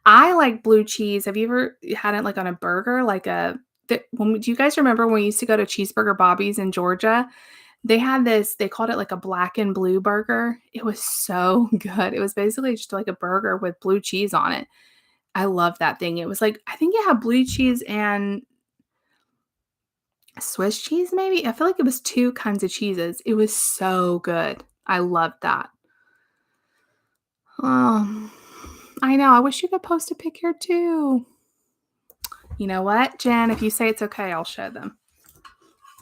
I like blue cheese. Have you ever had it, like, on a burger? Like a do you guys remember when we used to go to Cheeseburger Bobby's in Georgia? They had this they called it, like, a black and blue burger. It was so good. It was basically just, like, a burger with blue cheese on it. I love that thing. It was, like I think it had blue cheese and Swiss cheese, maybe? I feel like it was 2 kinds of cheeses. It was so good. I loved that. Oh, I know. I wish you could post a pic here too. You know what, Jen? If you say it's okay, I'll show them.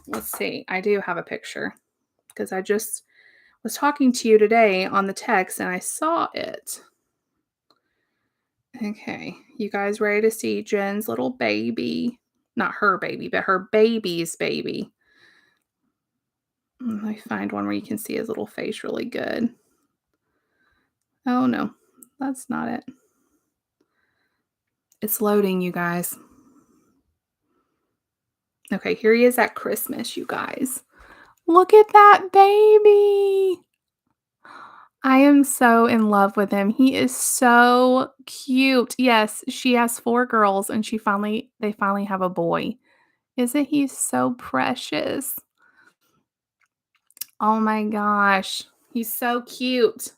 Let's see. I do have a picture because I just was talking to you today on the text and I saw it. Okay. You guys ready to see Jen's little baby? Not her baby, but her baby's baby. Let me find one where you can see his little face really good. Oh, no. That's not it. It's loading, you guys. Okay, here he is at Christmas, you guys. Look at that baby. I am so in love with him. He is so cute. Yes, she has 4 girls and they finally have a boy. Isn't he so precious? Oh my gosh. He's so cute.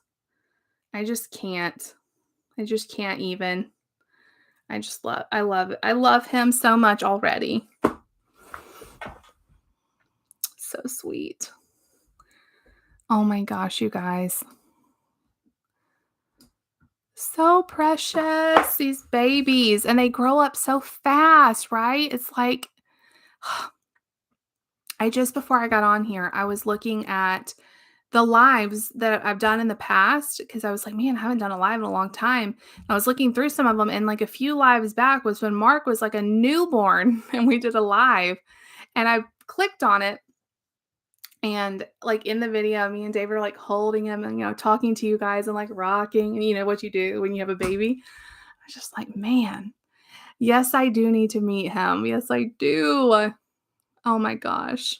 I just can't. I just can't even. I love it. I love him so much already. So sweet. Oh my gosh, you guys. So precious, these babies, and they grow up so fast, right? It's like I just before I got on here, I was looking at the lives that I've done in the past because I was like, man, I haven't done a live in a long time. I was looking through some of them, and like a few lives back was when Mark was like a newborn and we did a live, and I clicked on it. And like in the video, me and Dave are like holding him and, talking to you guys and like rocking, and you know what you do when you have a baby. I was just like, man, yes, I do need to meet him. Yes, I do. Oh my gosh.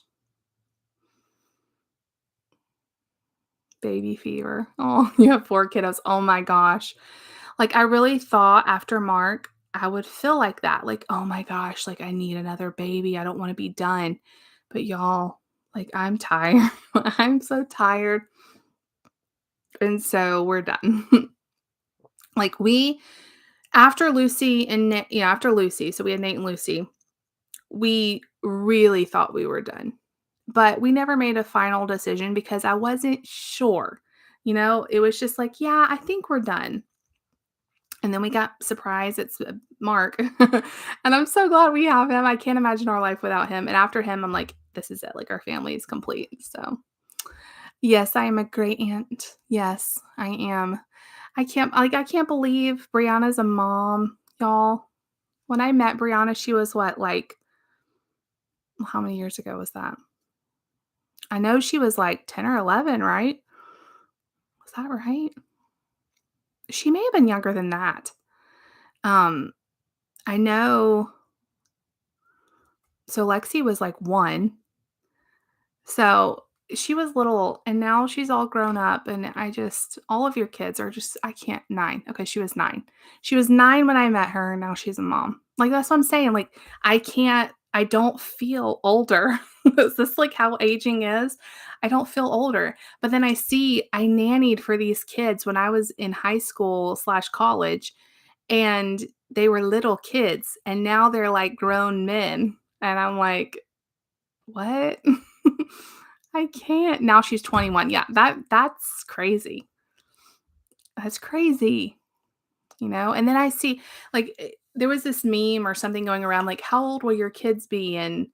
Baby fever. Oh, you have 4 kiddos. Oh my gosh. Like, I really thought after Mark, I would feel like that. Like, oh my gosh, like I need another baby. I don't want to be done. But y'all, like, I'm tired. I'm so tired. And so we're done. Like, after Lucy after Lucy, so we had Nate and Lucy, we really thought we were done. But we never made a final decision because I wasn't sure. It was just like, yeah, I think we're done. And then we got surprised, it's, Mark, and I'm so glad we have him. I can't imagine our life without him, and after him, I'm like, "This is it, like, our family is complete." So, yes, I am a great aunt. Yes, I am. I can't believe Brianna's a mom, y'all. When I met Brianna, she was what, like how many years ago was that? I know she was, like, 10 or 11, right? Was that right? She may have been younger than that. Um, I know so Lexi was, like, 1. So, she was little, and now she's all grown up, and I just all of your kids are just I can't 9. Okay, she was 9. She was 9 when I met her, and now she's a mom. Like, that's what I'm saying, like, I don't feel older. Is this, like, how aging is? I don't feel older, but then I nannied for these kids when I was in high school/college, and they were little kids, and now they're, like, grown men, and I'm like, what? I can't. Now she's 21. Yeah, that's crazy. That's crazy, And then I see there was this meme or something going around like, "How old will your kids be?" And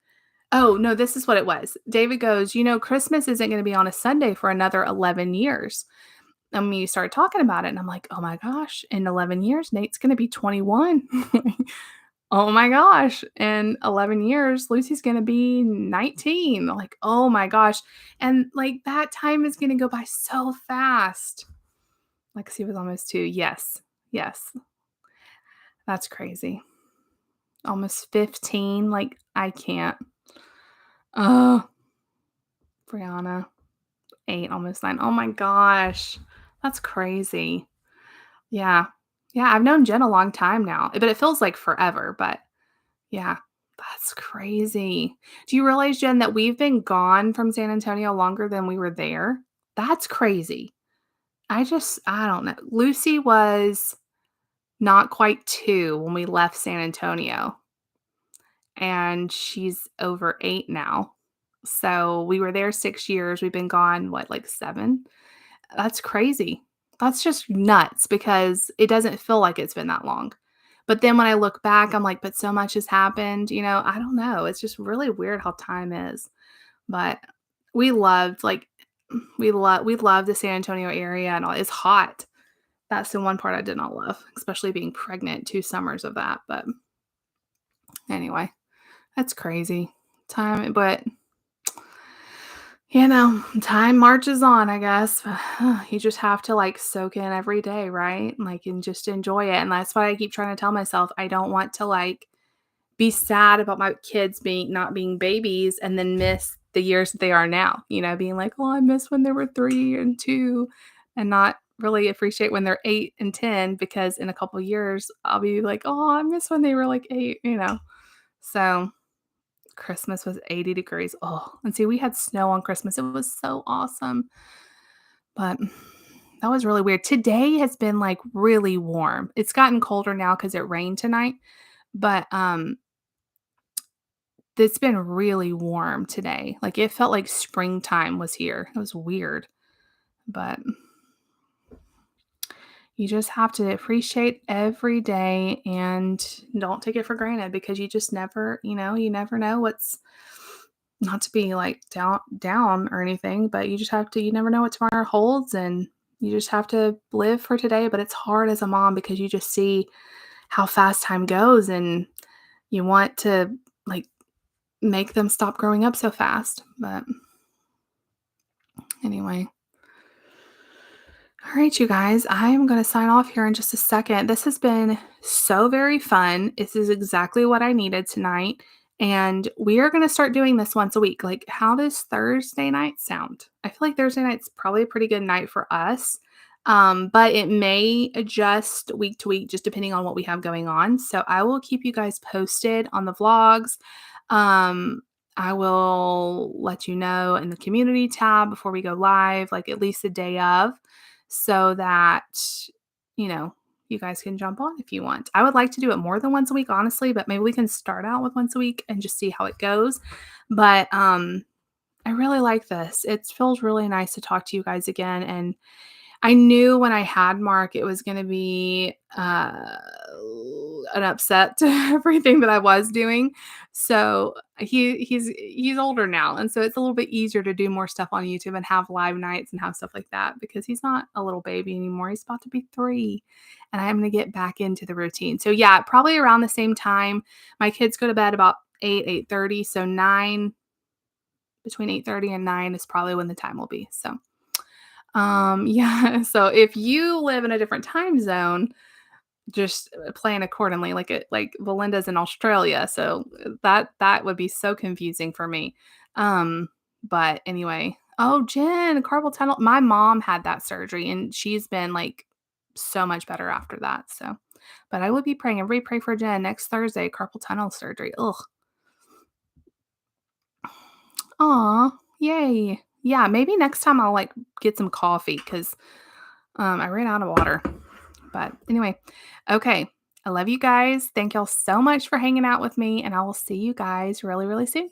oh, no, this is what it was. David goes, Christmas isn't gonna be on a Sunday for another 11 years." And we started talking about it, and I'm like, "Oh my gosh, in 11 years, Nate's gonna be 21." Oh my gosh, in 11 years, Lucy's gonna be 19. Like, oh my gosh. And like that time is gonna go by so fast. Lexi was almost 2. Yes. Yes. That's crazy. Almost 15. Like, I can't. Oh, Brianna, 8, almost 9. Oh my gosh. That's crazy. Yeah. Yeah. I've known Jen a long time now, but it feels like forever. But yeah, that's crazy. Do you realize, Jen, that we've been gone from San Antonio longer than we were there? That's crazy. I don't know. Lucy was not quite 2 when we left San Antonio, and she's over 8 now. So we were there 6 years. We've been gone, what, like 7? That's crazy. That's just nuts because it doesn't feel like it's been that long. But then when I look back, I'm like, but so much has happened, I don't know. It's just really weird how time is. But we loved like we love the San Antonio area and all. It's hot. That's the one part I did not love, especially being pregnant 2 summers of that. But anyway, that's crazy. Time, but time marches on, I guess. You just have to, like, soak in every day, right? Like, and just enjoy it, and that's what I keep trying to tell myself. I don't want to, like, be sad about my kids being not being babies and then miss the years that they are now, being like, "Oh, I miss when they were 3 and 2," and not really appreciate when they're 8 and 10 because in a couple years, I'll be like, "Oh, I miss when they were, like, 8." So Christmas was 80 degrees. Oh, and see, we had snow on Christmas. It was so awesome. But that was really weird. Today has been like really warm. It's gotten colder now cuz it rained tonight, but it's been really warm today. Like it felt like springtime was here. It was weird. But you just have to appreciate every day and don't take it for granted because you just never, you never know what's not to be like down or anything, but you never know what tomorrow holds and you just have to live for today. But it's hard as a mom because you just see how fast time goes and you want to like make them stop growing up so fast. But anyway. All right, you guys, I'm going to sign off here in just a second. This has been so very fun. This is exactly what I needed tonight. And we are going to start doing this once a week. Like, how does Thursday night sound? I feel like Thursday night's probably a pretty good night for us. But it may adjust week to week, just depending on what we have going on. So I will keep you guys posted on the vlogs. Um, I will let you know in the community tab before we go live, like at least the day of so that, you know, you guys can jump on if you want. I would like to do it more than once a week, honestly, but maybe we can start out with once a week and just see how it goes. But I really like this. It feels really nice to talk to you guys again. And I knew when I had Mark, it was gonna be, an upset to everything that I was doing. So, he's older now, and so it's a little bit easier to do more stuff on YouTube and have live nights and have stuff like that because he's not a little baby anymore. He's about to be 3, and I'm gonna get back into the routine. So, yeah, probably around the same time. My kids go to bed about 8, 8:30, so 9 between 8:30 and 9 is probably when the time will be. So, yeah, so if you live in a different time zone, just plan accordingly. Like Belinda's in Australia, so that would be so confusing for me. But anyway, oh, Jen, carpal tunnel. My mom had that surgery, and she's been like so much better after that. So, but I would be praying. Everybody pray for Jen next Thursday, carpal tunnel surgery. Ugh. Aw, yay. Yeah, maybe next time I'll like get some coffee because I ran out of water. But anyway, okay. I love you guys. Thank y'all so much for hanging out with me, and I will see you guys really, really soon.